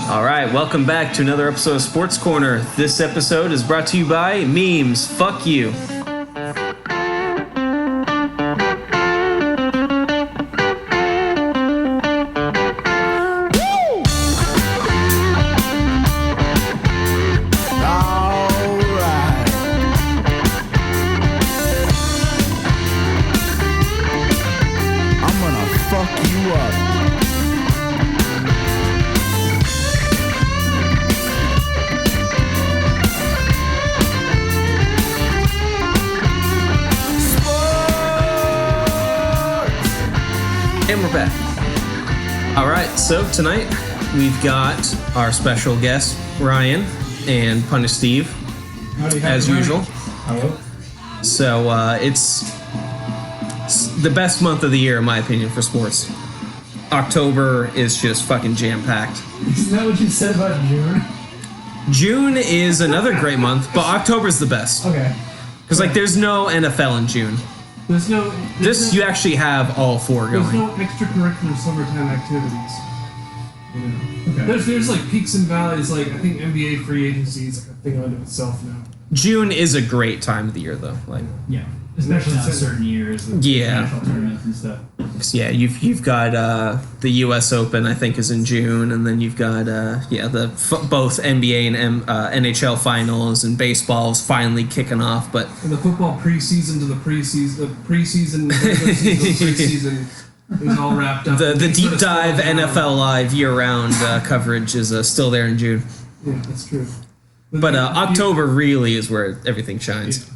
All right, welcome back to another episode of Sports Corner. This episode is brought to you by Memes. Fuck you. And we're back. All right, so tonight we've got our special guest, Ryan, and Punish Steve, as usual. Hello. So it's the best month of the year, in my opinion, for sports. October is just fucking jam-packed. Isn't that what you said about June? June is another great month, but October's the best. Okay. Because, there's no NFL in June. You actually have all four going. There's no extracurricular summertime activities. Okay. There's peaks and valleys. I think NBA free agency is a thing unto itself now. June is a great time of the year, though. Yeah, especially on certain years. Yeah. National tournaments and stuff. Yeah, you've got the U.S. Open, I think, is in June, and then you've got both NBA and NHL finals, and baseball is finally kicking off. But and the football preseason to the preseason, preseason is all wrapped up. The deep dive NFL Live year-round coverage is still there in June. Yeah, that's true. But October really is where everything shines.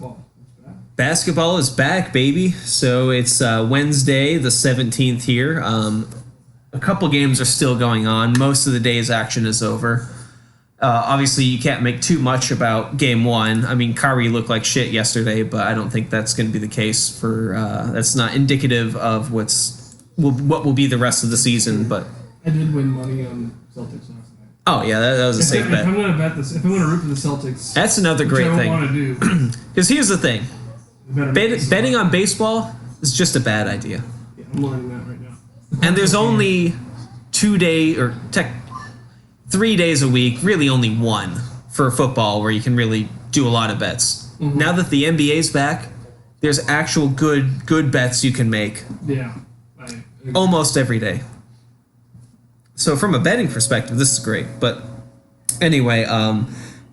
Basketball is back, baby. So it's Wednesday, the 17th here. A couple games are still going on. Most of the day's action is over. Obviously, you can't make too much about Game 1. I mean, Kyrie looked like shit yesterday, but I don't think that's going to be the case for... that's not indicative of what will be the rest of the season, but... I did win money on Celtics last night. Oh, yeah, that was a safe bet. If I'm going to bet this, if I'm going to root for the Celtics... That's another great thing. I don't want to do. Because here's the thing. Betting on baseball is just a bad idea. Yeah, I'm learning that right now. And there's only 3 days a week, really only one, for football where you can really do a lot of bets. Mm-hmm. Now that the NBA's back, there's actual good bets you can make. Yeah. Almost every day. So from a betting perspective, this is great. But anyway,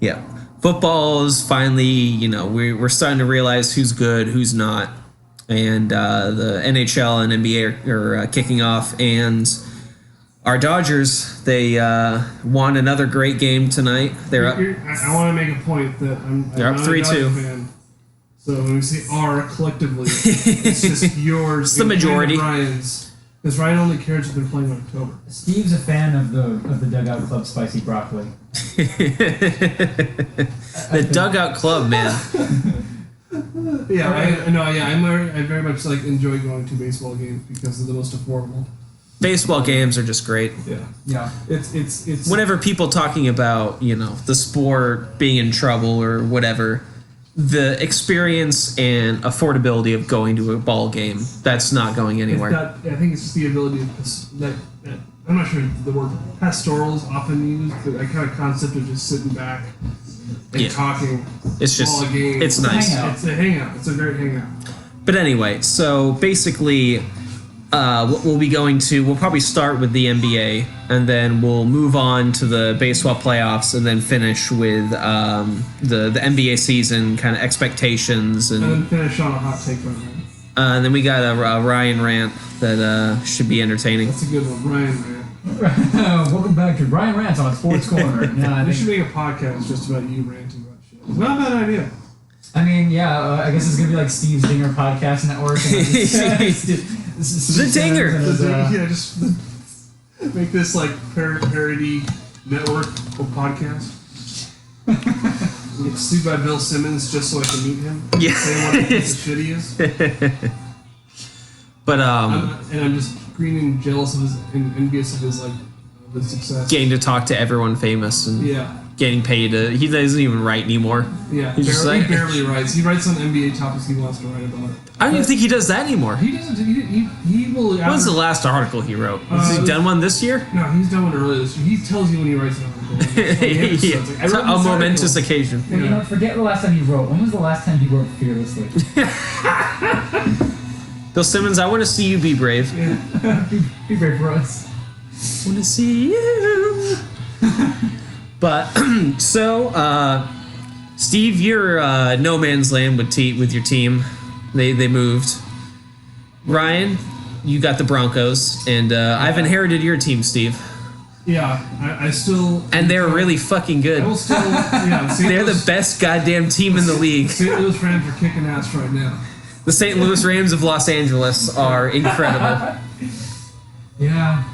yeah. Football is finally, we're starting to realize who's good, who's not. And the NHL and NBA are kicking off. And our Dodgers, they won another great game tonight. They're up. I want to make a point that they're up 3-2. Fan. So when we say "our" collectively, it's just yours. It's the majority. Ryan's. Because Ryan only cares if they're playing in October. Steve's a fan of the Dugout Club spicy broccoli. The Dugout Club, man. Yeah, I very much enjoy going to baseball games because they're the most affordable. Baseball games are just great. Yeah. It's whenever people talking about, the sport being in trouble or whatever, the experience and affordability of going to a ball game, that's not going anywhere. I think it's just the ability of I'm not sure the word pastoral is often used, but that kind of concept of just sitting back and talking. It's just, while a game. It's nice. It's a hangout. It's a great hangout. But anyway, so basically, what we'll probably start with the NBA, and then we'll move on to the baseball playoffs, and then finish with the NBA season kind of expectations, and then finish on a hot take right now. And then we got a Ryan rant that should be entertaining. That's a good one, Ryan rant. Welcome back to Ryan Rants on Sports Corner. We should make a podcast just about you ranting about shit. It's not a bad idea. I mean, I guess it's gonna be like Steve's Dinger Podcast Network. The Dinger. Just make this parody network of podcast. Get sued by Bill Simmons just so I can meet him. Yeah. Say what a piece of shit he is. But I'm just green and jealous of his and envious of his success. Getting to talk to everyone famous and yeah. getting paid. He doesn't even write anymore. Yeah, He's just he like- barely writes. He writes on NBA topics he wants to write about it. I don't even think he does that anymore. He doesn't. He will. When's the last article he wrote? Has he done one this year? No, he's done one earlier this year. He tells you when he writes an article. Yeah. It's a momentous occasion. Well, you know, forget the last time he wrote. When was the last time he wrote fearlessly? Bill Simmons, I want to see you be brave. Be brave for us. Want to see you. But so, Steve, you're no man's land with your team. They moved. Ryan, you got the Broncos, and I've inherited your team, Steve. Yeah, I still. And they're really fucking good. I will still. Yeah, They're the best goddamn team in the league. St. Louis Rams are kicking ass right now. The St. Louis Rams of Los Angeles are incredible. Yeah.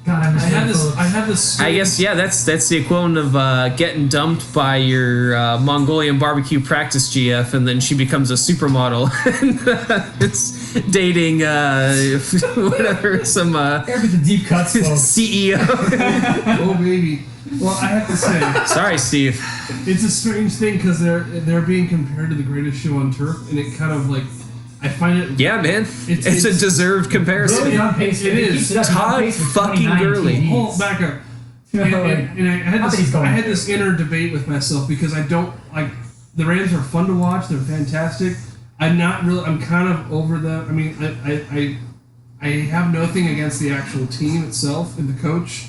God, I miss Phillips. I had this. I guess that's the equivalent of getting dumped by your Mongolian barbecue practice GF, and then she becomes a supermodel. And it's dating whatever some Eric with the deep cuts, folks. CEO. Oh baby. Well, I have to say, Sorry, Steve. it's a strange thing because they're being compared to the greatest show on turf, and it kind of like I find it. Yeah, man. It's a deserved comparison. Really on pace. It is. He's on Todd pace for fucking 29 Gurley. TDs. Hold back up. Yeah, And I had Not that this. he's going I had to. this inner debate with myself because I don't like the Rams are fun to watch. They're fantastic. I'm not really. I'm kind of over them. I mean, I have nothing against the actual team itself and the coach.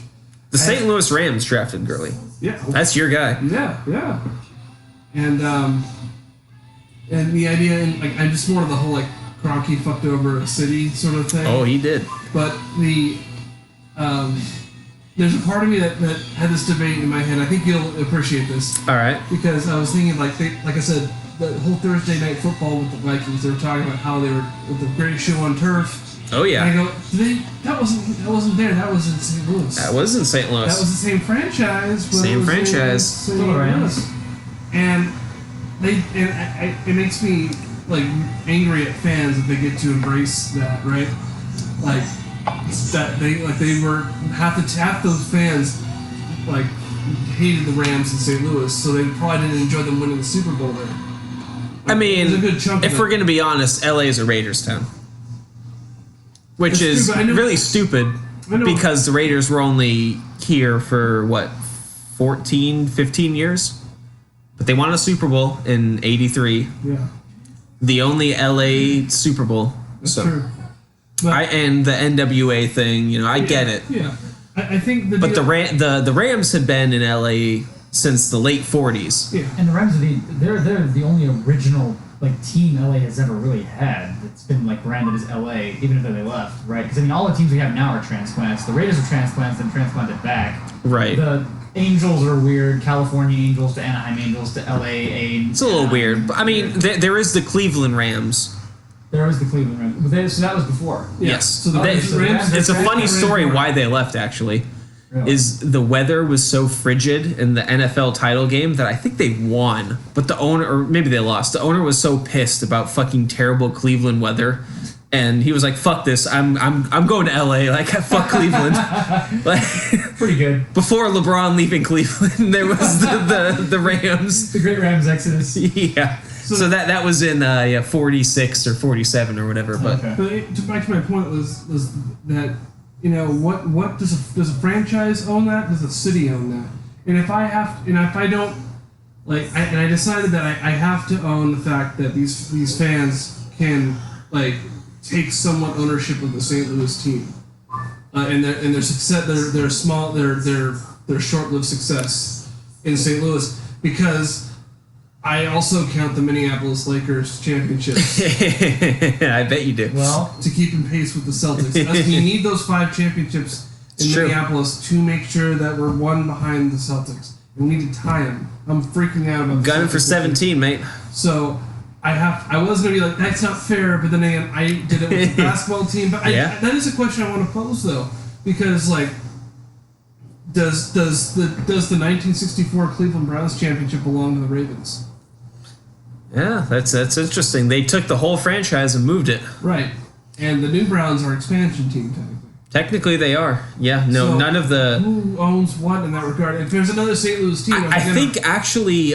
The St. Louis Rams drafted Gurley. Yeah. That's your guy. Yeah. And the idea, and like, I just wanted the whole like Kroenke fucked over a city sort of thing. Oh, he did. But there's a part of me that had this debate in my head. I think you'll appreciate this All right. because I was thinking like I said, the whole Thursday night football with the Vikings. They were talking about how they were the greatest show on turf. Oh, And I yeah. go, that wasn't there. That was in St. Louis. That was in St. Louis. That was the same franchise. But Same it was franchise. St. Still around. Louis. And it makes me like angry at fans that they get to embrace that, right? Like that they were half those fans like hated the Rams in St. Louis, so they probably didn't enjoy them winning the Super Bowl there. I mean, There's a good chunk of if it. we're going to be honest, LA is a Raiders town. Which It's is stupid. I know- really stupid I know. because the Raiders were only here for, 14, 15 years? But they won a Super Bowl in 83. Yeah, The only LA Super Bowl. that's So true. But, and the NWA thing, I get it. Yeah, I think the But deal- the Rams had been in LA since the late 40s. yeah. And the Rams are they're the only original like team LA has ever really had that's been like branded as LA, even if they left, right? Because I mean, all the teams we have now are transplants. The Raiders are transplants and transplanted back. Right. The Angels are weird. California Angels to Anaheim Angels to LA. It's a little weird. But, I mean, there is the Cleveland Rams. There was the Cleveland Rams. But so that was before. Yeah. Yes. So the They- Rams- it's a funny Rams story were- why they left, actually. Really. Is the weather was so frigid in the NFL title game that I think they won, but the owner, or maybe they lost. The owner was so pissed about fucking terrible Cleveland weather, and he was like, "Fuck this! I'm going to LA. Like, fuck Cleveland." Like, Pretty good. before LeBron leaving Cleveland, there was the Rams. The Great Rams Exodus. Yeah. So that was in 46 or 47 or whatever. But Okay. But back to my point was that what does a franchise own that? Does the city own that? And if I don't like, I decided that I have to own the fact that these fans can like take somewhat ownership of the St. Louis team, and their success, their small, their short-lived success in St. Louis, because I also count the Minneapolis Lakers championships I bet you do. Well, to keep in pace with the Celtics. You need those 5 championships in It's true. Minneapolis to make sure that we're one behind the Celtics. And we need to tie them. I'm freaking out about the Gunning for Celtics. 17, mate. So I was gonna be like, that's not fair, but then again, I did it with the basketball team. But Yeah. that is a question I want to pose though, because like, does the 1964 Cleveland Browns championship belong to the Ravens? Yeah, that's interesting. They took the whole franchise and moved it. Right. And the new Browns are expansion team technically. Technically, they are. Yeah, no, So, none of the. Who owns what in that regard? If there's another St. Louis team, I think actually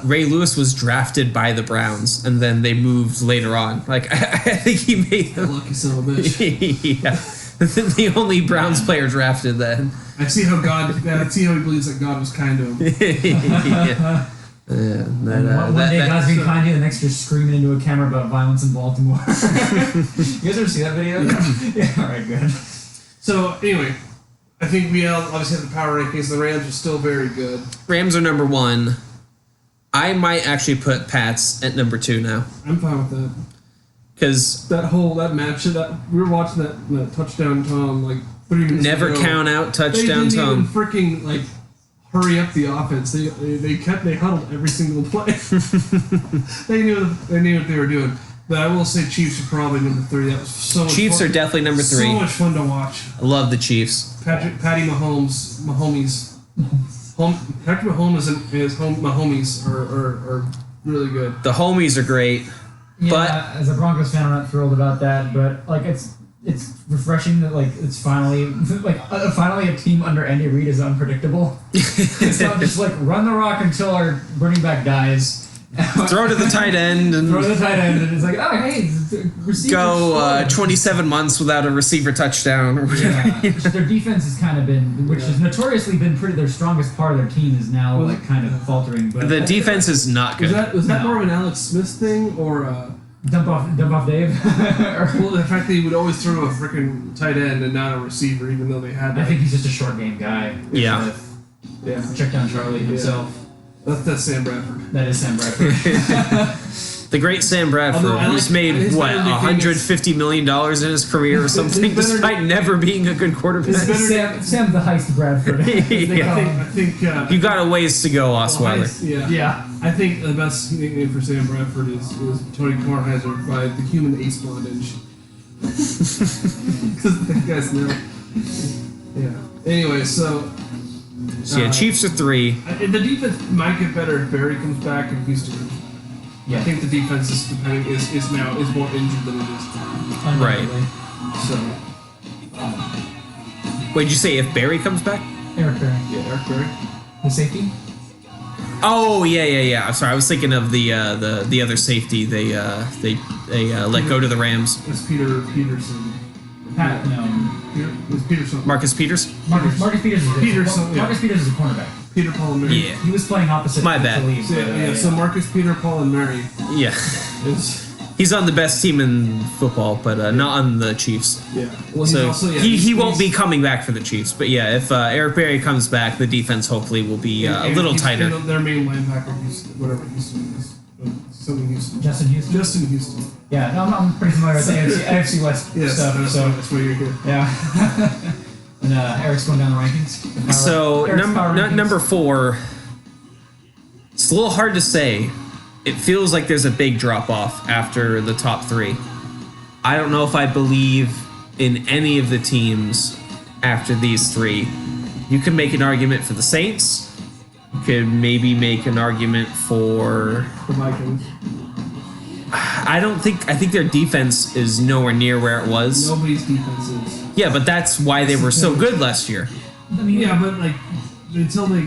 Ray Lewis was drafted by the Browns, and then they moved later on. Like I think he made that lucky son of a bitch. yeah, the only Browns player drafted then. I see how he believes that God was kind to him. yeah. One day God's being kind to you, the next you're screaming into a camera about violence in Baltimore. You guys ever see that video? Yeah. All right, good. So anyway, I think we obviously have the power rankings. The Rams are still very good. Rams are number 1. I might actually put Pats at number 2 now. I'm fine with that. Because that match that we were watching that touchdown Tom like 3 minutes never ago. count out touchdown They didn't Tom. even freaking like hurry up the offense. They huddled every single play. they knew what they were doing. But I will say Chiefs are probably number 3. That was so much Chiefs fun. are definitely number 3. So much fun to watch. I love the Chiefs. Patty Mahomes are really good. The homies are great. Yeah, But as a Broncos fan, I'm not thrilled about that. But like, it's refreshing that like it's finally finally a team under Andy Reid is unpredictable. It's not just like run the rock until our running back dies. throw to the tight end and Throw to the tight end, and it's like, oh hey, receiver. go 27 months without a receiver touchdown or whatever. Yeah, their defense has kind of been, which has notoriously been their strongest part of their team is now like kind of faltering. But The defense is not good. Was that No. more of an Alex Smith thing or? dump off Dave. Well, the fact that he would always throw a freaking tight end and not a receiver, even though they had. I think he's just a short game guy. Yeah. Yeah, Check down Charlie himself. that's Sam Bradford. That is Sam Bradford. The great Sam Bradford, Although I like- who's made his what better thing is- $150 million in his career or something, better- despite never being a good quarterback. His better- Sam the Heist Bradford. as they Yeah. call him. I think. You got a ways to go, Osweiler. Yeah. I think the best nickname for Sam Bradford is Tony Kornheiser by the human ace bondage. Because that guy's no. Yeah. Anyway, so. So yeah, Chiefs are 3. The defense might get better if Barry comes back and Houston. Yeah. I think the defense is more injured than it is. Undoubtedly. So Wait, did you say if Barry comes back? Eric Berry. yeah, Eric Berry. The safety? Oh yeah. I'm sorry, I was thinking of the other safety they let go to the Rams. It's Peter Peterson. It's Peterson. Marcus Peters. Marcus Peters is Peterson, yeah. Marcus Peters is a cornerback. Peter Paul and Mary. Yeah. He was playing opposite. My bad. to leave, So, but, so Marcus, Peter, Paul, and Mary. Yeah, Is he's on the best team in football, but not on the Chiefs. yeah. Well, he's So also he won't be coming back for the Chiefs. But yeah, if Eric Berry comes back, the defense hopefully will be a little tighter. Their main linebacker, whatever Houston is. Something Houston. Justin Houston. Justin Houston. Yeah, no, I'm pretty familiar with the AFC West Yes, stuff. that's So why you're here. yeah. And Eric's going down the rankings. The power- So Eric's power rankings. number 4. It's a little hard to say. It feels like there's a big drop off after the top 3. I don't know if I believe in any of the teams after these 3. You can make an argument for the Saints. You could maybe make an argument for. The Vikings. I think their defense is nowhere near where it was. Nobody's defense is. Yeah, but that's why they were so good last year. I mean, Yeah, but like until they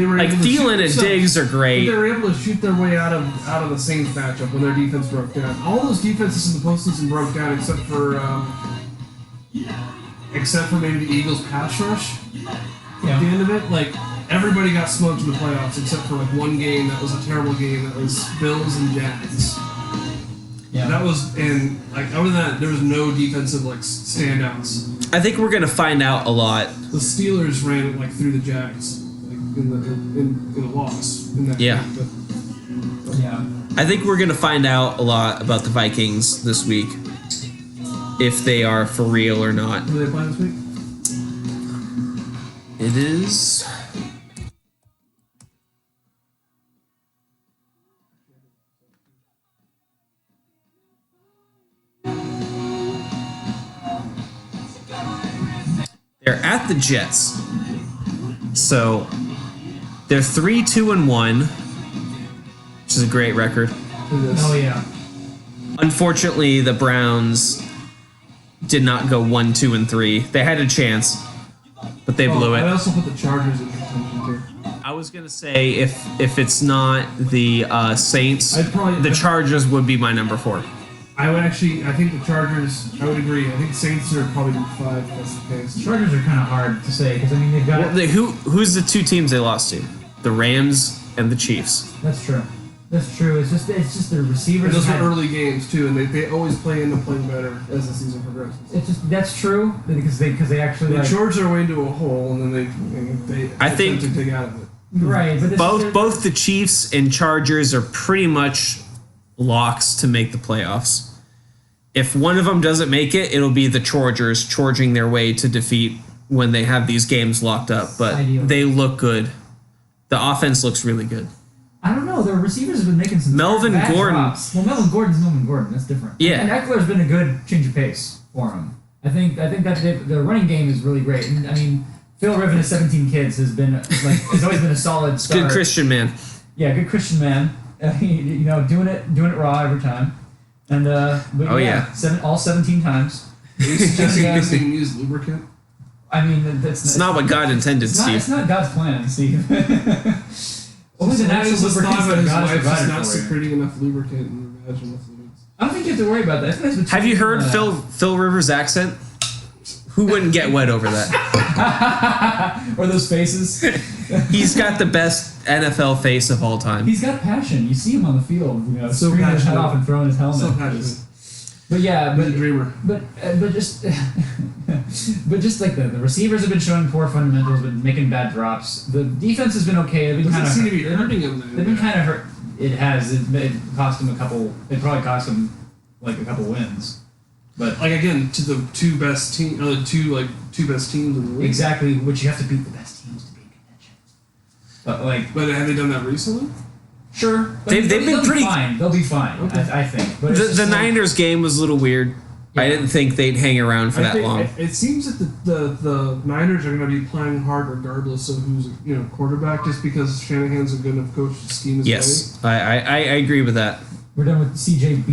were Like able to Thielen and shoot, Diggs are they great. were able to shoot their way out of the Saints matchup when their defense broke down. All those defenses in the postseason broke down except for maybe the Eagles' pass rush. At the end of it, like everybody got smoked in the playoffs except for like one game that was a terrible game. That was Bills and Jags. yeah. That was and like other than that, there was no defensive like standouts. I think we're gonna find out a lot. The Steelers ran it like through the Jags, like in the loss in that Yeah. game. But Yeah. I think we're gonna find out a lot about the Vikings this week, if they are for real or not. who they play this week? It is. They're at the Jets. So they're 3-2-1, which is a great record. Who this? Oh yeah. Unfortunately, the Browns did not go 1, 2, and 3. They had a chance, but they blew I it. also put the Chargers in contention too. I was gonna say if it's not the Saints, the Chargers would be my number 4. I think the Chargers. I would agree. I think Saints are probably number 5. If that's the case. Chargers are kind of hard to say because I mean they've got. Well, who's the 2 teams they lost to? The Rams and the Chiefs. That's true. That's true. It's just the receivers. And those had- are early games too, and they always end up playing better as the season progresses. It's just that's true because they actually They like, charge their way into a hole, and then they I think- attempt to dig out of it. right. But this is- Both the Chiefs and Chargers are pretty much locks to make the playoffs. If one of them doesn't make it, it'll be the Chargers charging their way to defeat when they have these games locked up. But Ideal. they look good. The offense looks really good. I don't know. The receivers have been making some Melvin bad Gordon. drops. Well, Melvin Gordon's Melvin Gordon. That's different. Yeah. And Eckler's been a good change of pace for him. I think that the running game is really great. And I mean, Phil Rivers has 17 kids has been has always been a solid start. Good Christian man. Yeah, good Christian man. Doing it raw every time. And but Oh, yeah. all 17 times. Are you suggesting this thing use lubricant? I mean, that's It's not what God intended, It's not, Steve. it's not God's plan, Steve. Only the natural Just thought lubricants about that his God's wife just provided not for you. secreting enough lubricant in her vaginal fluids. I don't think you have to worry about that. I think that's Have you heard between, Phil Rivers' accent? Who wouldn't get wet over that? or those faces? He's got the best NFL face of all time. He's got passion. You see him on the field, So screaming his head passionate. off and throwing his helmet. So passionate. But yeah, He's a dreamer. but just like the receivers have been showing poor fundamentals, been making bad drops. The defense has been okay. They've been Doesn't kind of seem to be hurting him though. They've been kind of hurt. It has. It cost him a couple. It probably cost him like a couple wins. But Like again, to the two best teams in the league. exactly, which you have to beat the best teams to be in contention. But But have they done that recently? sure, but They've they'll been be pretty- fine. They'll be fine. Okay. I think. But it's The just like- Niners game was a little weird. I Yeah. didn't think they'd hang around for I that think long. It seems that the Niners are going to be playing hard regardless of who's quarterback, just because Shanahan's a good enough coach to scheme his Yes, I agree with that. We're done with CJ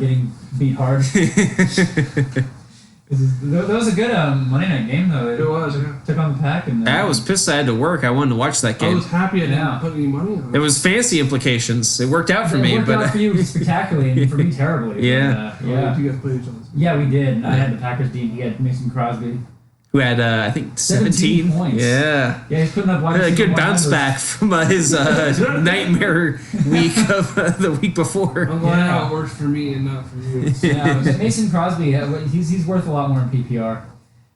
getting beat hard. That was a good Monday night game though. It was, yeah. Took on the Pack and I was pissed I had to work. I wanted to watch that I game. was happy I didn't Yeah. put any money on It was fancy implications. It worked out for It me, worked but out for you spectacularly and for me terribly. Yeah. But, yeah. You guys played each other. Yeah, we did. I had the Packers beat. He had Mason Crosby. who had I think 17 points. Yeah. Yeah, he's putting up wide A receiver good bounce 100s. back from his nightmare week of the week before. I'm glad Yeah. how it works for me and not for you. Yeah, but Mason Crosby, he's worth a lot more in PPR.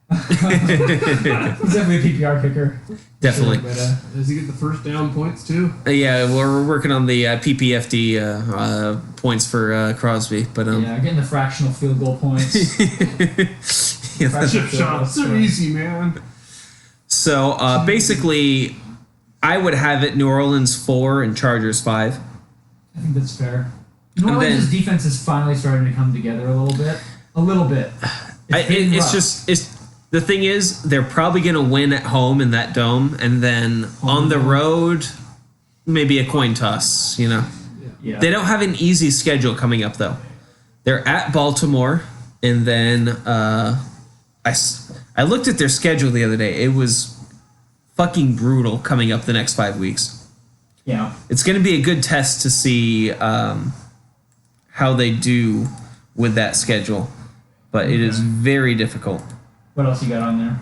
He's definitely a PPR kicker. Definitely. But, Does he get the first down points too? Yeah, we're working on the PPFD points for Crosby, but yeah, getting the fractional field goal points. Yeah, Chip shots, they're easy, man. so basically, I would have it New Orleans 4 and Chargers 5. I think that's fair. New Orleans' defense is finally starting to come together a little bit. A little bit. It's the thing is they're probably going to win at home in that dome, and then on the road, maybe a coin toss. Yeah. They don't have an easy schedule coming up though. They're at Baltimore, and then I looked at their schedule the other day. It was fucking brutal coming up the next 5 weeks. Yeah. It's going to be a good test to see how they do with that schedule, but it is very difficult. What else you got on there?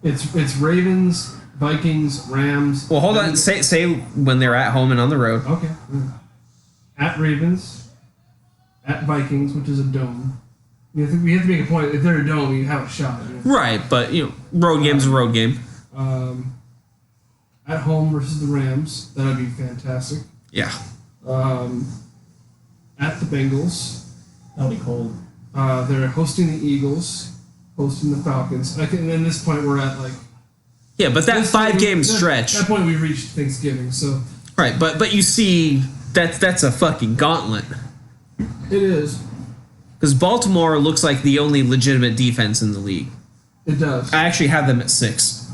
It's Ravens, Vikings, Rams. Well, hold on. Say when they're at home and on the road. Okay. At Ravens, at Vikings, which is a dome. We have to make a point. If they're a dome, you have a shot. Right, but road game's a road game. At home versus the Rams, that would be fantastic. Yeah. At the Bengals, That'll be cold. they're hosting the Eagles, hosting the Falcons. And at this point, we're at Yeah, but that 5-game stretch. At that point, we reached Thanksgiving, so Right, but you see that's a fucking gauntlet. it is. Because Baltimore looks like the only legitimate defense in the league. It does. I actually have them at 6.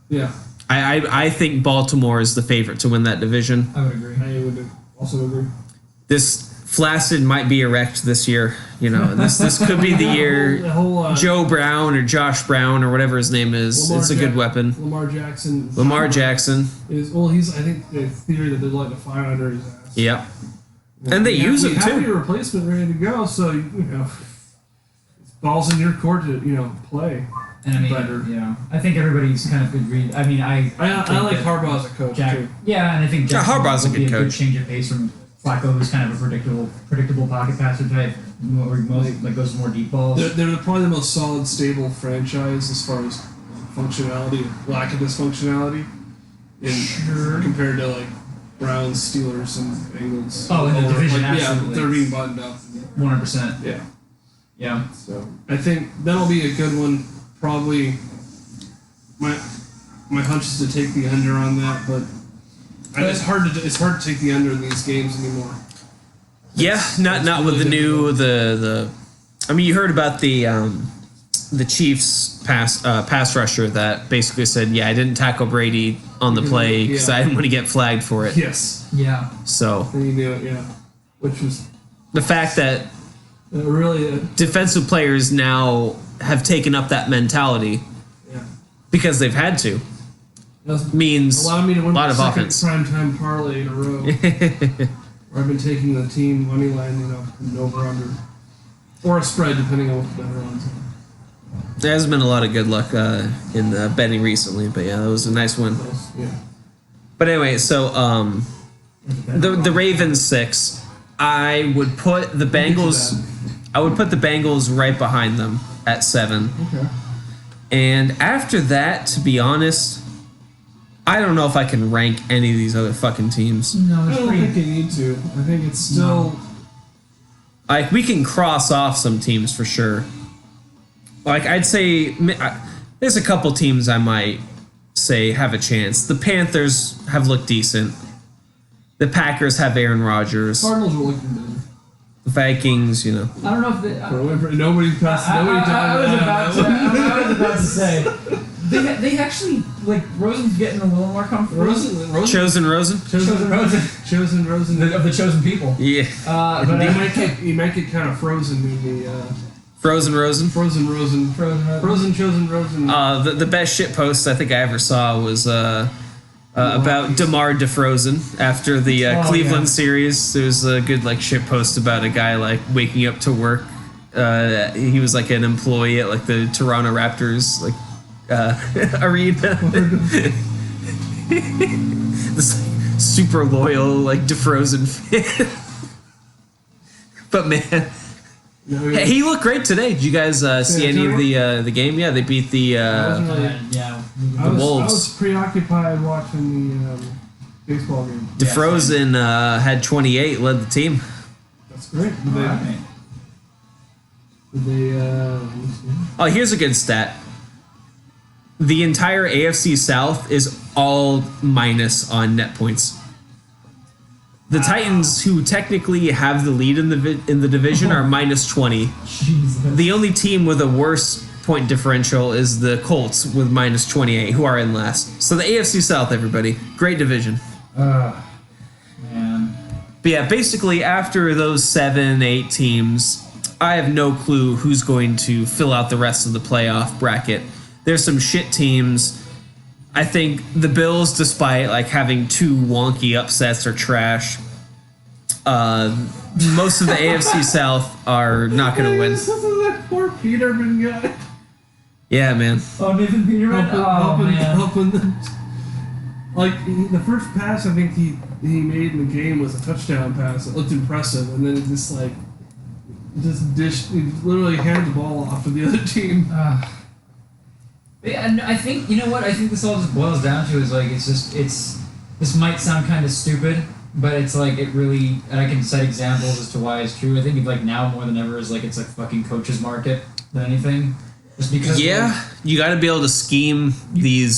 Yeah, I think Baltimore is the favorite to win that division. I would agree. I would also agree. This Flaccid might be erect this year. You know, this could be the year The whole Joe Brown or Josh Brown or whatever his name is. Lamar It's a good Jack- weapon. Lamar Jackson. Lamar Jackson. He's. I think the theory that they'd like to fire under his ass. Yep. And they use him We have too. your replacement ready to go, so you know, it's balls in your court to play. And I mean, Better. I think everybody's kind of agreed. I mean, I I like that Harbaugh as a coach Jack. too. Yeah, and I think Jack Harbaugh's a would be good a good coach. change of pace from Flacco, who's kind of a predictable pocket passer type, where he most like goes more deep balls. They're probably the most solid, stable franchise as far as functionality, lack of dysfunctionality, compared to like Browns, Steelers, and Bengals. Oh, in the division, yeah, absolutely. they're being buttoned up. 100%. Yeah. Yeah. So I think that'll be a good one. Probably my hunch is to take the under on that, but it's hard to take the under in these games anymore. Yeah, not with the new the. I mean, you heard about the Chiefs pass rusher that basically said, "Yeah, I didn't tackle Brady on the play because I didn't want to get flagged for it." Yes. Yeah. So And you knew it, yeah. Which was the fact that really defensive players now have taken up that mentality because they've had to means allowed me to win a lot my of second offense. primetime parlay in a row. Where I've been taking the team money line, an over under, or a spread depending on what the better odds are. There hasn't been a lot of good luck in betting recently, but yeah, that was a nice win. Yeah. But anyway, so the Ravens 6, I would put the Bengals. I would put the Bengals right behind them at 7. Okay. And after that, to be honest, I don't know if I can rank any of these other fucking teams. No, I it's don't pretty. think you need to. I think it's still. Like, we can cross off some teams for sure. Like, I'd say there's a couple teams I might say have a chance. The Panthers have looked decent. The Packers have Aaron Rodgers. Cardinals are looking better. The Vikings, I don't know if they. Nobody passed. Nobody I was about to say. They actually Rosen's getting a little more comfortable. Chosen Rosen? Chosen Rosen of the chosen people. Yeah. But you might get kind of frozen in the Frozen Rosen? Frozen Chosen Rosen. The best shit post I think I ever saw was about DeMar DeFrozen after the Cleveland series. There was a good shit post about a guy waking up to work. He was an employee at the Toronto Raptors arena. This super loyal DeFrozen fan. But man, hey, he looked great today. Did you guys see any of the game? Yeah, they beat the I was preoccupied watching the baseball game. DeFrozen had 28, led the team. That's great. Oh, here's a good stat. The entire AFC South is all minus on net points. The Titans, who technically have the lead in the division, are minus 20. Jesus. The only team with a worse point differential is the Colts with minus 28, who are in last. So the AFC South, everybody, great division. Man. But yeah, basically after those 7-8 teams, I have no clue who's going to fill out the rest of the playoff bracket. There's some shit teams. I think the Bills, despite having 2 wonky upsets, are trash. Most of the AFC South are not going to win. That poor Peterman guy. Yeah, man. Oh, Nathan Peterman? Helping them. The first pass I think he made in the game was a touchdown pass. It looked impressive, and then it just he literally handed the ball off to the other team. Yeah, and I think I think this all just boils down to is this might sound kind of stupid, but it's it really, and I can cite examples as to why it's true. I think now more than ever is it's a fucking coach's market than anything. Just because you got to be able to scheme these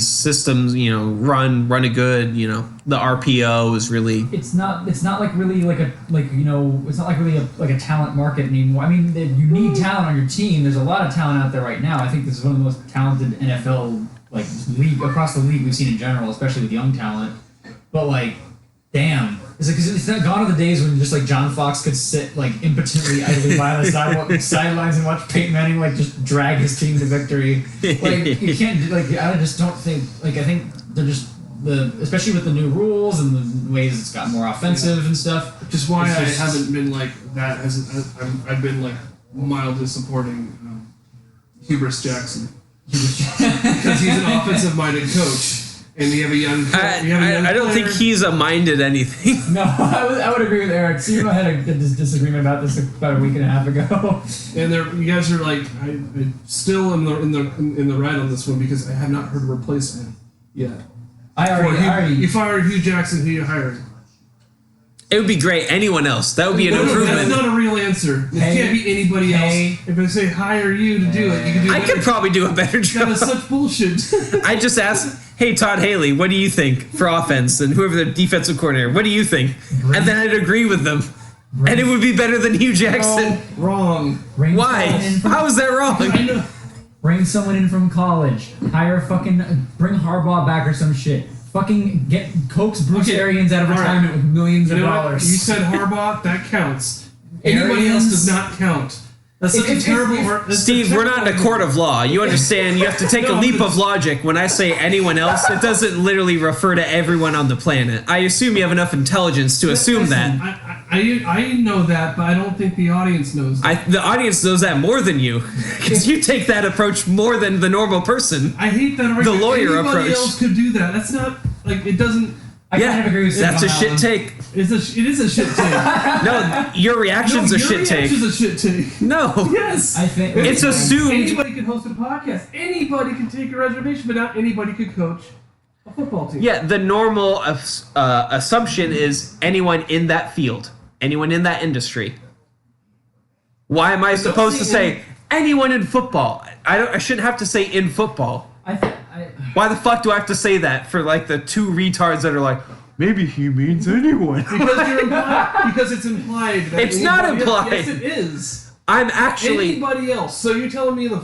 systems. Run it good. The RPO is really. It's not really it's not really a talent market anymore. I mean, you need talent on your team. There's a lot of talent out there right now. I think this is one of the most talented NFL league across the league we've seen in general, especially with young talent. But damn. Is it because it's not gone are the days when just like John Fox could sit like impotently idly by the sidelines and watch Peyton Manning like just drag his team to victory? Like you can't I just don't think I think they're just especially with the new rules and the ways it's got more offensive and stuff. Which is why I haven't been like that. I've been like mildly supporting Hubris Jackson because he's an offensive-minded coach. And you have a young. I don't think he's minded anything. No, I would agree with Eric. Steve had a disagreement about this about a week and a half ago. And you guys are like, I still am in the right on this one because I have not heard a replacement yet. You fired Hugh Jackson. Who you hired? It would be great. Anyone else? That would be an improvement. That's not a real answer. It can't be anybody else. If I say hire you to do it, you can do it. I could probably do a better job. That is such bullshit. I just asked, hey, Todd Haley, what do you think for offense? And whoever the defensive coordinator, what do you think? And then I'd agree with them. And it would be better than Hugh Jackson. No, wrong. Why? How is that wrong? I know. Bring someone in from college. Bring Harbaugh back or some shit. Fucking coax Bruce Arians out of retirement with millions of dollars. You said Harbaugh, that counts. Anybody else does not count. That's such a terrible... Steve, we're not in a court of law. You understand? You have to take a leap of logic. When I say anyone else, it doesn't literally refer to everyone on the planet. I assume you have enough intelligence to assume that. I know that, but I don't think the audience knows that. The audience knows that more than you. Because you take that approach more than the normal person. I hate that argument. The lawyer Anybody approach. else could do that. That's not... it doesn't... I kind of agree with that's a shit take. It is a shit take. No, your reaction's a shit take. Your reaction's a shit take. No. Yes. I think it's assumed. Anybody can host a podcast. Anybody can take a reservation, but not anybody could coach a football team. Yeah, the normal assumption is anyone in that field, anyone in that industry. Why am I supposed to say anyone in football? I shouldn't have to say in football. Why the fuck do I have to say that for like the two retards that are like, maybe he means anyone? Because it's implied. That it's not implied. Yes, it is. I'm actually anybody else. So you're telling me the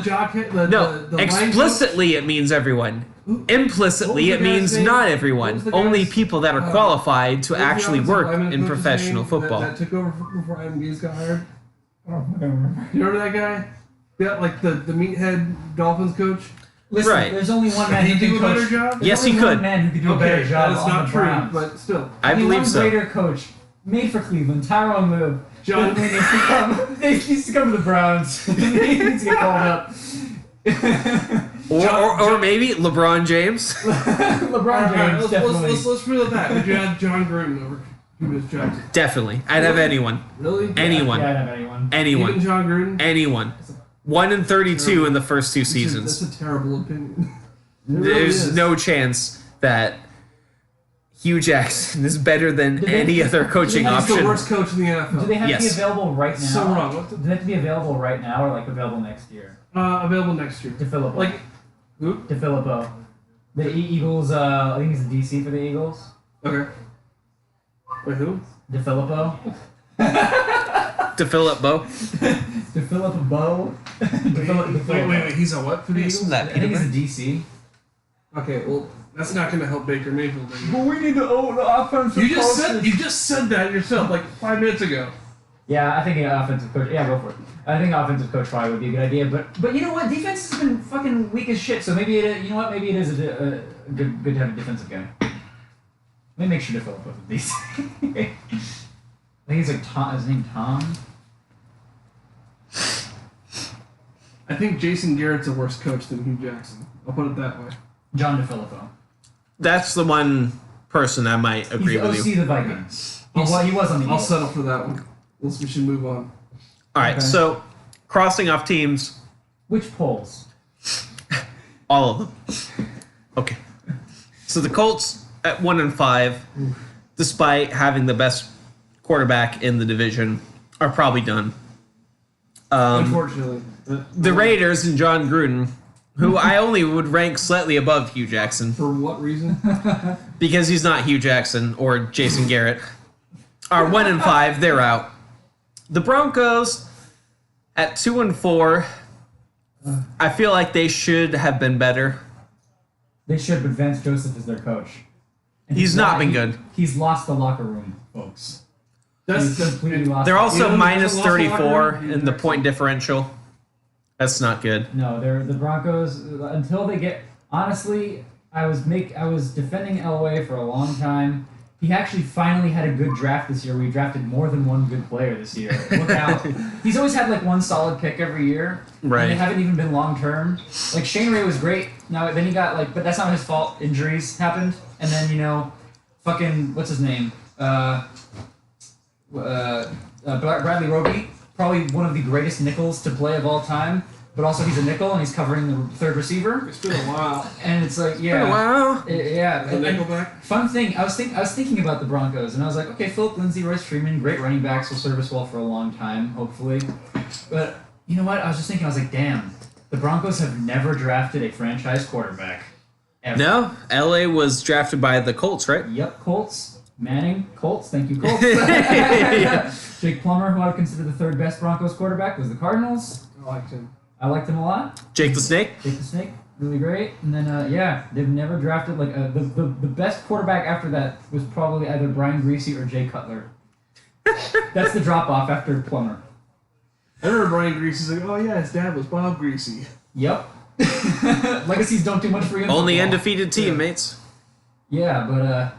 jockey, the explicitly it means everyone. Implicitly it means not everyone. Only people that are qualified to actually work in professional football. That took over before Adam Gase got hired. I don't remember. You remember that guy? Yeah, like the meathead Dolphins coach. Listen, right. There's only one man who can do a better job. Yes, he could. One man who could do a better job. That is not true, but still. I believe so. One greater coach made for Cleveland, Tyronn Lue. John needs to come to the Browns. He needs to get called up. or maybe LeBron James. LeBron James, definitely. Let's reel it back. Would you have John Gruden over Hubris Jackson? Definitely. I'd have anyone. Really? Anyone. Yeah, I'd have anyone. Anyone. Even John Gruden? Anyone. 1-32 in the first two seasons. That's a terrible opinion. There's no chance that Hugh Jackson is better than any other coaching He's option. the worst coach in the NFL. Do they have to be available right now? So wrong. Do they have to be available right now or like available next year? Available next year. DeFilippo. Like who? DeFilippo. The Eagles. I think he's the DC for the Eagles. Okay. Wait, who? DeFilippo. DeFilippo. DeFilippo. Wait. He's a what for the Eagles? I think he's a DC. Okay, well, that's not going to help Baker Mayfield. But we need to own offensive. You just said that yourself like 5 minutes ago. Yeah, I think an offensive coach. Yeah, go for it. I think offensive coach probably would be a good idea. But you know what? Defense has been fucking weak as shit. So maybe it. You know what? Maybe it is a good to have a defensive guy. Let me make sure to fill up with these. I think he's like Tom. His name Tom. I think Jason Garrett's a worse coach than Hugh Jackson. I'll put it that way. John DeFilippo. That's the one person I might agree with you. He's the OC of the Vikings. He was on the I'll Eagles. settle for that one. We should move on. All right, Okay. so crossing off teams. Which polls? All of them. Okay. So the Colts at 1-5, despite having the best quarterback in the division, are probably done. Unfortunately. The Raiders and John Gruden, who I only would rank slightly above Hugh Jackson For what reason? because he's not Hugh Jackson or Jason Garrett, are 1-5. They're out. The Broncos at 2-4. I feel like they should have been better. They should, but Vance Joseph is their coach. And He's not been good. He's lost the locker room, folks. That's He's completely lost. They're also You know, minus lost the locker 34 room? in the point differential. That's not good. No, they're the Broncos until they get. Honestly, I was defending Elway for a long time. He actually finally had a good draft this year. We drafted more than one good player this year. Look out! He's always had like one solid pick every year. Right. And they haven't even been long term. Like Shane Ray was great. Now then he got like, but that's not his fault. Injuries happened, and then fucking what's his name? Bradley Roby, probably one of the greatest nickels to play of all time. But also he's a nickel and he's covering the third receiver. It's been a while. And it's like, yeah. Been a while. Yeah. The nickelback. Fun thing, I was thinking about the Broncos, and I was like, okay, Philip Lindsay, Royce Freeman, great running backs, will serve us well for a long time, hopefully. But you know what? I was just thinking, I was like, damn, the Broncos have never drafted a franchise quarterback. Ever. No, LA was drafted by the Colts, right? Yep, Colts. Manning, Colts, thank you, Colts. Jake Plummer, who I would consider the third best Broncos quarterback, was the Cardinals. I liked him. I liked him a lot. Jake the Snake. Jake the Snake, really great. And then, they've never drafted, like, the best quarterback after that was probably either Brian Griese or Jay Cutler. That's the drop-off after Plummer. I remember Brian Greasy's like, oh yeah, his dad was Bob Greasy. Yep. Legacies don't do much for you in Only football. undefeated teammates. Yeah, but,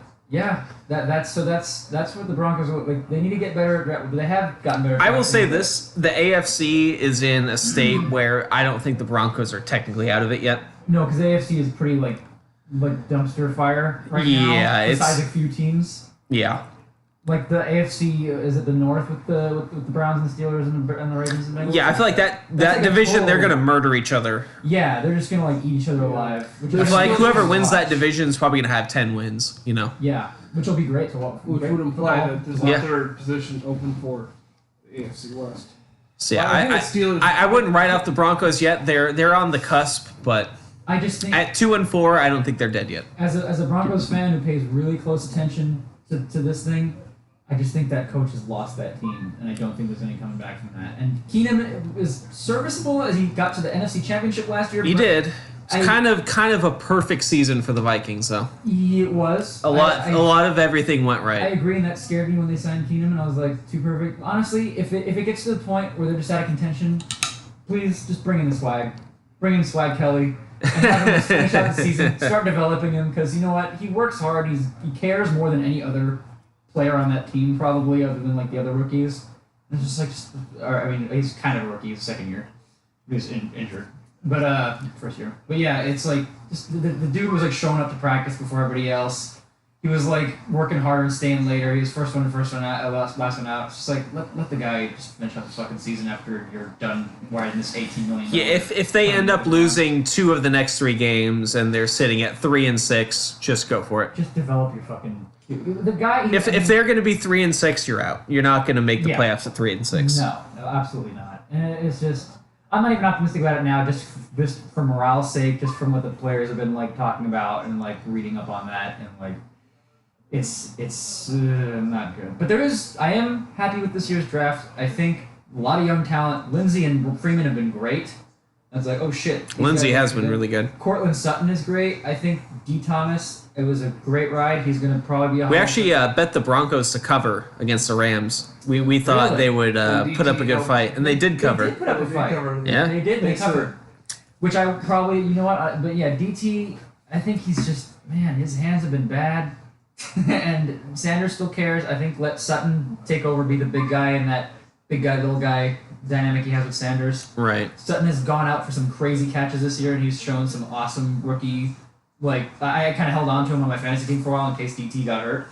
that's what the Broncos are, like. They need to get better at draft, but they have gotten better. At I will drafting. say this: the AFC is in a state where I don't think the Broncos are technically out of it yet. No, because the AFC is pretty like dumpster fire right now. Yeah, Besides it's- a few teams, Yeah. like the AFC is it the North with the Browns and the Steelers and the Ravens and Bengals. Yeah, I feel like that That's like a division, they're total- going to murder each other. Yeah, they're just gonna like eat each other alive. Which It's is like really whoever fun to wins that watch. division is probably going to have 10 wins, you know? Yeah, which will be great to watch. Which Great would imply football. that there's Yeah. a third position open for the AFC West. So yeah, Well, I think the Steelers- I wouldn't write off the Broncos yet. They're on the cusp, but I just think at 2-4, I don't think they're dead yet. as a Broncos fan who pays really close attention to this thing, I just think that coach has lost that team, and I don't think there's any coming back from that. And Keenum is serviceable as he got to the NFC Championship last year. He but did. It's I- kind of a perfect season for the Vikings, though. It was A lot of everything went I right. agree, and that scared me when they signed Keenum, and I was like, too perfect. Honestly, if it gets to the point where they're just out of contention, please just bring in the swag. Bring in Swag Kelly. And have him just finish out the season. Start developing him, because you know what? He works hard. He cares more than any other player on that team, probably, other than like the other rookies. And it's he's kind of a rookie. He's second year. He was injured. But first year. But yeah, it's like just the dude was like showing up to practice before everybody else. He was like working harder and staying later. He was first one out, last one out. It's just like let the guy just finish up the fucking season after you're done riding this $18 million. Yeah, if they end up losing 2 of the next 3 games and they're sitting at 3-6, just go for it. Just develop your fucking the guy. If they're going to be 3-6, you're out. You're not going to make the Yeah. playoffs at 3-6. No, absolutely not. And it's just I'm not even optimistic about it now, just for morale's sake, just from what the players have been like talking about and like reading up on that, and like it's not good. But I am happy with this year's draft. I think a lot of young talent. Lindsey and Freeman have been great. I was like, oh shit. these Lindsey guys has are been good. really good. Cortland Sutton is great. I think D. Thomas, it was a great ride. He's going to probably be a We Hall- actually bet the Broncos to cover against the Rams. We thought Really? they would And put up a DT good fight, and they did cover. They did put up a fight. Yeah. They did. They Thanks to- covered. Which I probably, you know what? But yeah, DT. I think he's just his hands have been bad, and Sanders still cares. I think let Sutton take over, be the big guy, and that big guy, little guy dynamic he has with Sanders. Right. Sutton has gone out for some crazy catches this year, and he's shown some awesome rookie. Like I kind of held on to him on my fantasy team for a while in case DT got hurt.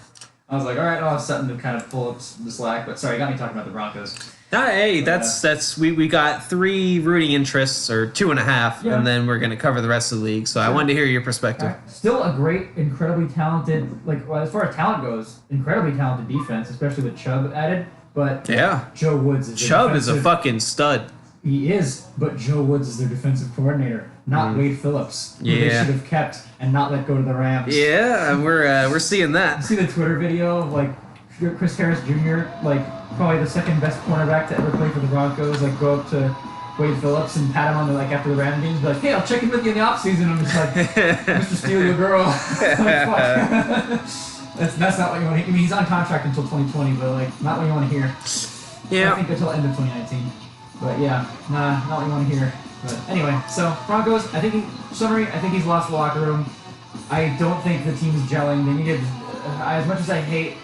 I was like, all right, I'll have Sutton to kind of pull up the slack. But sorry, you got me talking about the Broncos. Hey, that's we got 3 rooting interests, or 2.5, Yeah. and then we're gonna cover the rest of the league. So I wanted to hear your perspective. Still a great, incredibly talented, as far as talent goes, incredibly talented defense, especially with Chubb added. But Yeah. Joe Woods is Chubb is a defensive- fucking stud. He is, but Joe Woods is their defensive coordinator, not Wade Phillips, who they Yeah. should have kept and not let go to the Rams. Yeah, we're seeing You that. see the Twitter video of like Chris Harris Jr., like probably the second best cornerback to ever play for the Broncos, like go up to Wade Phillips and pat him on the after the Rams games, be like, hey, I'll check in with you in the offseason. I'm just like, Mr. Steal Your Girl. Like, fuck. That's not what you want to hear. I mean, he's on contract until 2020, but like, not what you want to hear. Yeah. I think until end of 2019. But yeah, not what you want to hear. But anyway, so Broncos, I think he's lost the locker room. I don't think the team's gelling. They needed, as much as I hate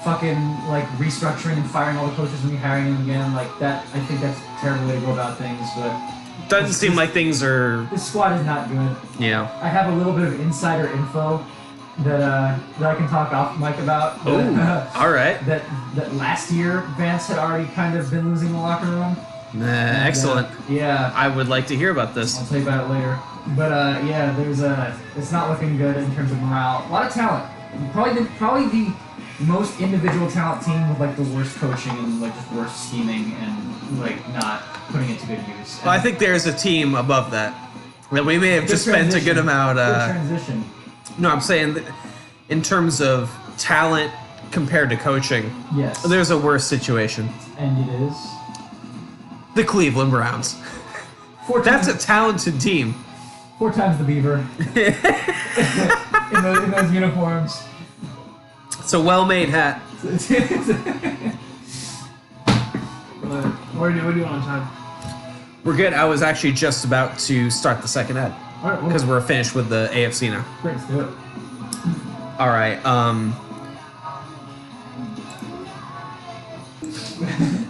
fucking like restructuring and firing all the coaches and rehiring them again, like that, I think that's a terrible way to go about things. But Doesn't seem like things are. this squad is not good. Yeah. I have a little bit of insider info that I can talk off mic about. Oh, all right. That last year Vance had already kind of been losing the locker room. Excellent. Yeah. I would like to hear about this. I'll tell you about it later. But yeah, it's not looking good in terms of morale. A lot of talent. Probably the most individual talent team with like the worst coaching and like just worst scheming and like not putting it to good use. Well, I think there's a team above that we may have just spent a good amount. Good transition. No, I'm saying that in terms of talent compared to coaching, Yes. there's a worse situation. And it is. The Cleveland Browns. That's a talented team. 4 times the Beaver. in those uniforms. It's a well-made hat. What are you on time? We're good. I was actually just about to start the second ed All right, because we're finished with the AFC now. Great, let's do it. All right.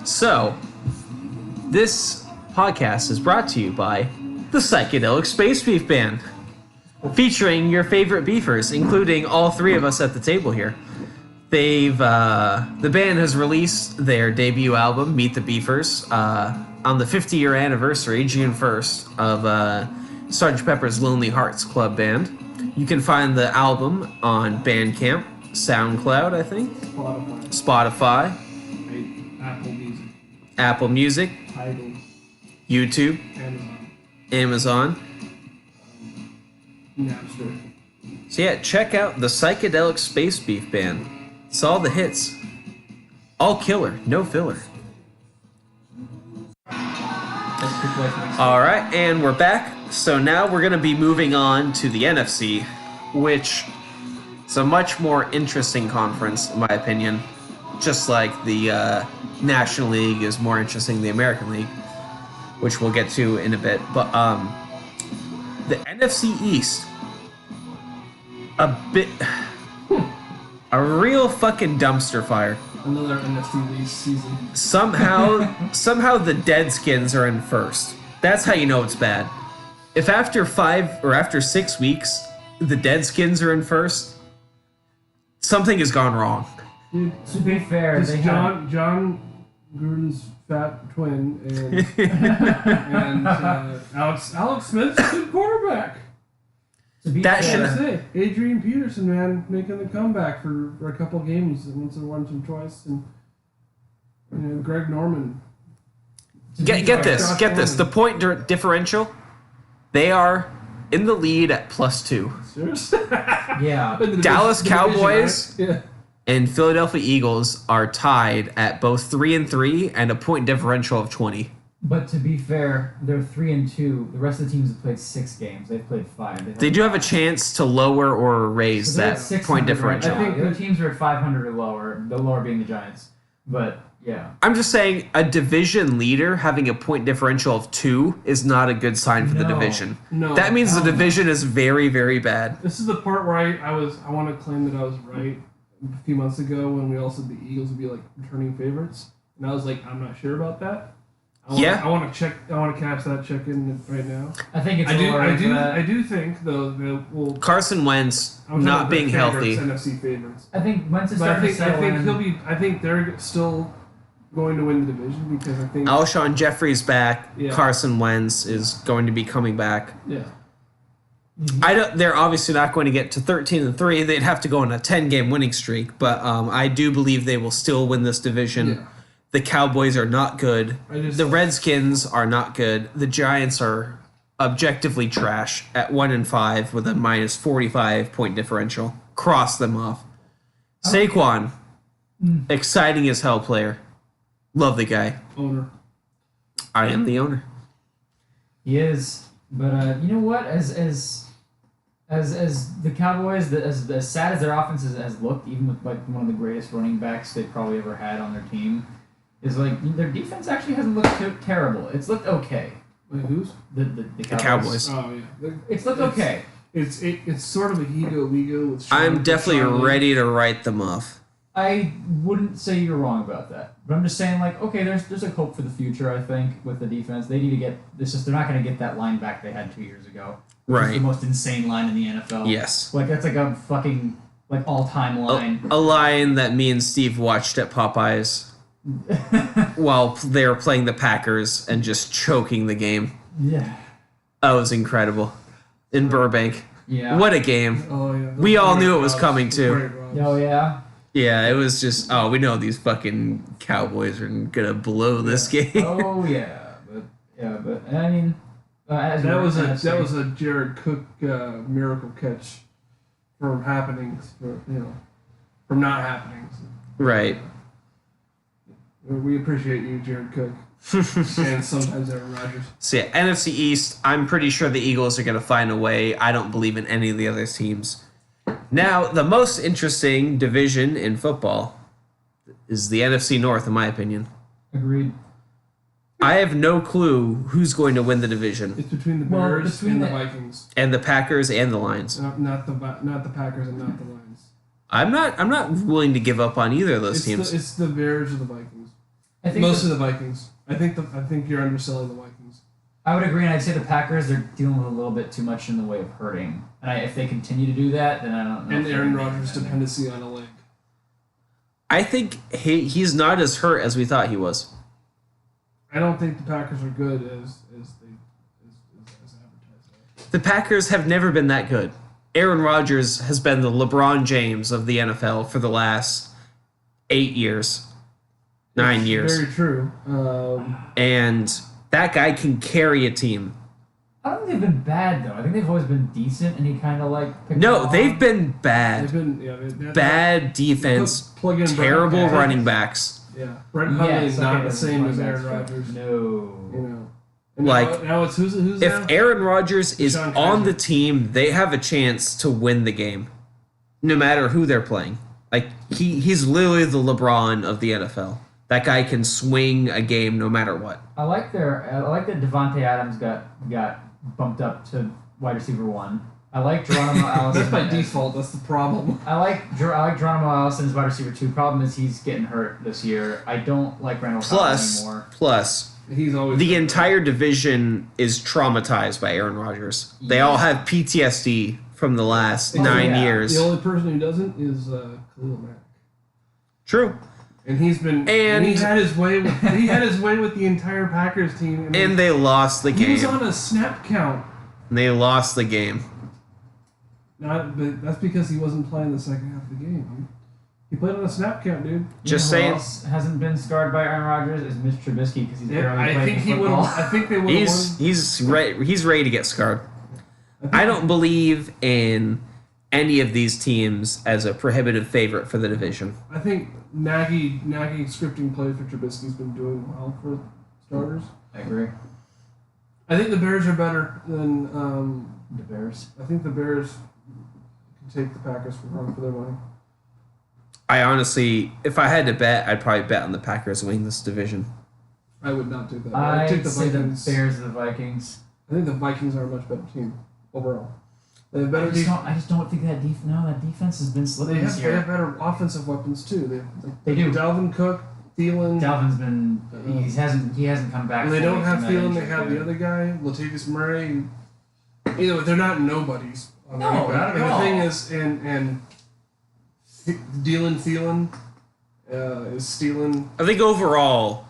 So, this podcast is brought to you by the Psychedelic Space Beef Band, featuring your favorite beefers, including all 3 of us at the table here. The band has released their debut album, Meet the Beefers, on the 50-year anniversary, June 1st, of Sgt. Pepper's Lonely Hearts Club Band. You can find the album on Bandcamp, SoundCloud, I think, Spotify, Apple Music, Tidal, YouTube, Amazon, Amazon. Napster. So yeah, check out the Psychedelic Space Beef Band. It's all the hits. All killer, no filler. All right, and we're back. So now we're going to be moving on to the NFC, which is a much more interesting conference, in my opinion. Just like the National League is more interesting than the American League, which we'll get to in a bit. But the NFC East, a real fucking dumpster fire. Another NFC East season. Somehow the Deadskins are in first. That's how you know it's bad. If after 5 or after 6 weeks the Deadskins are in first, something has gone wrong. Dude, To be fair, this they John Gruden's fat twin and Alex Smith's a good quarterback. To be That fair, should- Say Adrian Peterson, man, making the comeback for a couple games, once and once and twice, and Greg Norman. Get this. The point differential, they are in the lead at +2. Seriously? yeah. Dallas The division, Cowboys right? Yeah. and Philadelphia Eagles are tied at both 3-3 and a point differential of 20. But to be fair, they're 3-2. The rest of the teams have played 6 games. They've played 5. They do have a chance to lower or raise So they're that at 600 point right differential. now. The other teams are at 500 or lower. The lower being the Giants. But yeah. I'm just saying a division leader having a point differential of 2 is not a good sign for the No. division. No. That means the Hell no. division is very, very bad. This is the part where I want to claim that I was right a few months ago when we all said the Eagles would be like returning favorites, and I was like, I'm not sure about that. I want to check. I want to cash that check in right now. I think it's I do. lower I for do. that. I do think though that we'll. Carson Wentz I'm talking not about being the healthy. favorites, NFC favorites. I think Wentz is But I starting to think settle in. he'll be. I think they're still going to win the division because I think. Alshon Jeffrey's back. Yeah. Carson Wentz is going to be coming back. Yeah. They're obviously not going to get to 13-3. They'd have to go on a 10-game winning streak, but I do believe they will still win this division. Yeah. The Cowboys are not good. just- The Redskins are not good. The Giants are objectively trash at 1-5 with a minus 45 point differential. Cross them off. Saquon, exciting as hell player. Love the guy. Owner. I am the owner. He is, but you know what? As the Cowboys, as sad as their offense has looked, even with like one of the greatest running backs they probably ever had on their team, is like their defense actually hasn't looked terrible. It's looked okay. Wait, who's? The Cowboys. Oh yeah. It's looked okay. It's sort of a Higo with. I'm definitely ready to write them off. I wouldn't say you're wrong about that, but I'm just saying like okay, there's a hope for the future. I think with the defense, they need to get this. Just they're not going to get that line back they had 2 years ago. Right. It's the most insane line in the NFL. Yes. Like that's like a fucking like all time line. A line that me and Steve watched at Popeyes while they were playing the Packers and just choking the game. Yeah. That was incredible. In Burbank. Yeah. What a game. Oh yeah. We all knew it was coming too. Oh yeah. Yeah, it was just we know these fucking Cowboys are gonna blow this game. Oh yeah, but I mean, that was a Jared Cook miracle catch from happenings, from not happenings. Right. We appreciate you, Jared Cook, and sometimes Aaron Rodgers. So yeah, NFC East. I'm pretty sure the Eagles are gonna find a way. I don't believe in any of the other teams. Now, the most interesting division in football is the NFC North, in my opinion. Agreed. I have no clue who's going to win the division. It's between the Bears and the Vikings, and the Packers and the Lions. Not the Packers and not the Lions. I'm not willing to give up on either of those teams. It's the Bears or the Vikings. I think Mostly the Vikings. I think you're underselling the Vikings. I would agree, and I'd say the Packers are dealing with a little bit too much in the way of hurting. And if they continue to do that, then I don't know. And Aaron Rodgers' dependency on a leg. I think he's not as hurt as we thought he was. I don't think the Packers are good as advertised. The Packers have never been that good. Aaron Rodgers has been the LeBron James of the NFL for the last 8 years. 9 years. Very true. And that guy can carry a team. I don't think they've been bad though. I think they've always been decent, and he kind of like. No, they've been bad. They've been bad defense. Plug in terrible Brett running backs. Yeah, Brett Hundley is not the same as Aaron Rodgers. No. And like now it's who's if now? Aaron Rodgers is Sean on Kaiser. the team, they have a chance to win the game, no matter who they're playing. Like he's literally the LeBron of the NFL. That guy can swing a game no matter what. I like that Devontae Adams got bumped up to wide receiver 1. I like Geronimo Allison. That's by default. That's the problem. I like Geronimo Allison as wide receiver 2. Problem is he's getting hurt this year. I don't like Randall Cobb anymore. Plus, he's always the entire division is traumatized by Aaron Rodgers. They all have PTSD from the last 9 years. The only person who doesn't is Khalil Mack. True. And he's been and he had his way with the entire Packers team. And they lost the game. He was on a snap count. And they lost the game. But that's because he wasn't playing the second half of the game. He played on a snap count, dude. Just saying. saying. Who else hasn't been scarred by Aaron Rodgers is Mitch Trubisky because he's barely playing football. I think they would have won. He's ready to get scarred. I don't believe in any of these teams as a prohibitive favorite for the division. I think Nagy scripting plays for Trubisky's been doing well for starters. I agree. I think the Bears are better than The Bears. I think the Bears can take the Packers for run for their money. I honestly, if I had to bet, I'd probably bet on the Packers winning this division. I would not do that. I'd take the say the Vikings. Bears or the Vikings. I think the Vikings are a much better team overall. They have better I just don't think that defense has been slipping this they year. have better offensive weapons too. They do. Dalvin Cook, Thielen. Dalvin's been he hasn't come back. And they don't fully have from that Thielen. They injury. have the other guy, Latavius Murray. They're not nobodies. No, not at and all. The thing is, and Thielen is stealing. I think overall,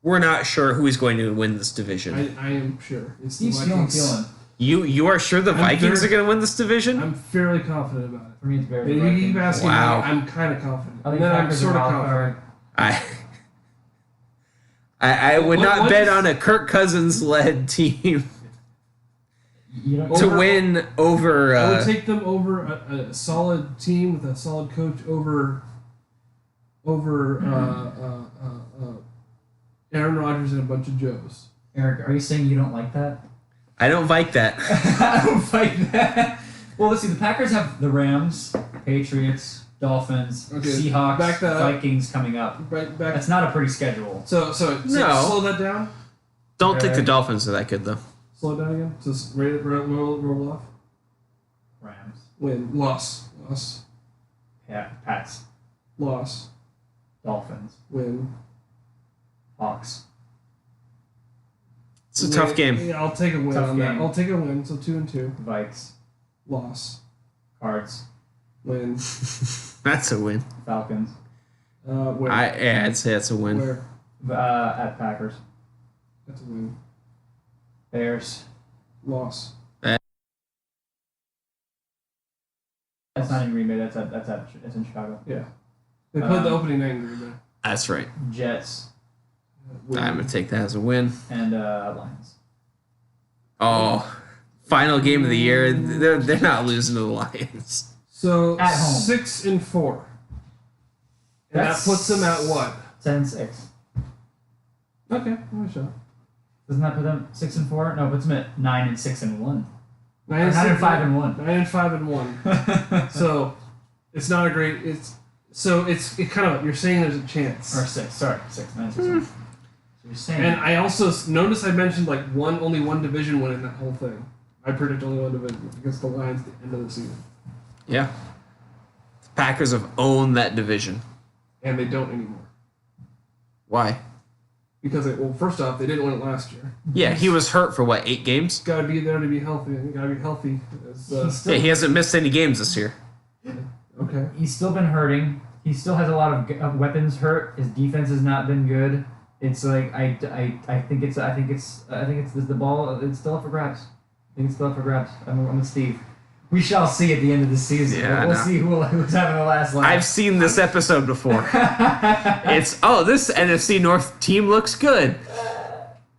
we're not sure who is going to win this division. I am sure it's He's the stealing Vikings. Thielen. You are sure the Vikings are going to win this division? I'm fairly confident about it. For me, it's Bears. If or you keep Vikings. asking Wow. me, I'm kind of confident. I think And then I'm Packers sort are of wild confident. I would not What bet is- on a Kirk Cousins led team You don't, to win over. I would take them over a solid team with a solid coach over Aaron Rodgers and a bunch of Joes. Eric, are you saying you don't like that? I don't like that. I don't like that. Well, let's see. The Packers have the Rams, Patriots, Dolphins, Okay, Seahawks, back that up. Vikings coming up. Back. That's not a pretty schedule. So No. slow that down. Don't think Okay. the Dolphins are that good though. Slow it down again. Just roll off. Rams, Win. Loss. Pats, Loss. Dolphins, Win. Hawks. It's a tough game. Yeah, I'll take a win Tough on that. game. I'll take a win. So 2-2. Vikes, Loss. Cards, Win. That's a win. Falcons, Win. I'd say that's a win. Where? at Packers, That's a win. Bears. Loss. That's not in Green Bay. That's in Chicago. Yeah. They played the opening night in Green Bay. That's right. Jets Win. I'm gonna take that as a win. and Lions. Oh, final game of the year. They're not losing to the Lions. So At home. 6-4. And That's- that puts them at what? 10-6. Okay, give it a shot. Doesn't that put them 6-4? No, it puts them at 9-6-1. 9 9-5-1. 9-5-1. So it's not a great. It kind of, you're saying there's a chance. Or 6. Sorry, 6. 9-6-1. So you're saying. And I also noticed I mentioned like only one division win in that whole thing. I predict only one division against the Lions at the end of the season, Yeah. The Packers have owned that division. and they don't anymore Why? because first off, they didn't win it last year. Yeah, he was hurt for what, 8 games? Got to be there to be healthy. You got to be healthy. Yeah, he hasn't missed any games this year. Okay. He's still been hurting. He still has a lot of weapons hurt. His defense has not been good. It's like I think it's the ball. It's still up for grabs. I think it's still up for grabs. I'm with Steve. We shall see at the end of the season. Yeah, we'll I know. see who's having the last laugh. I've seen this episode before. This NFC North team looks good.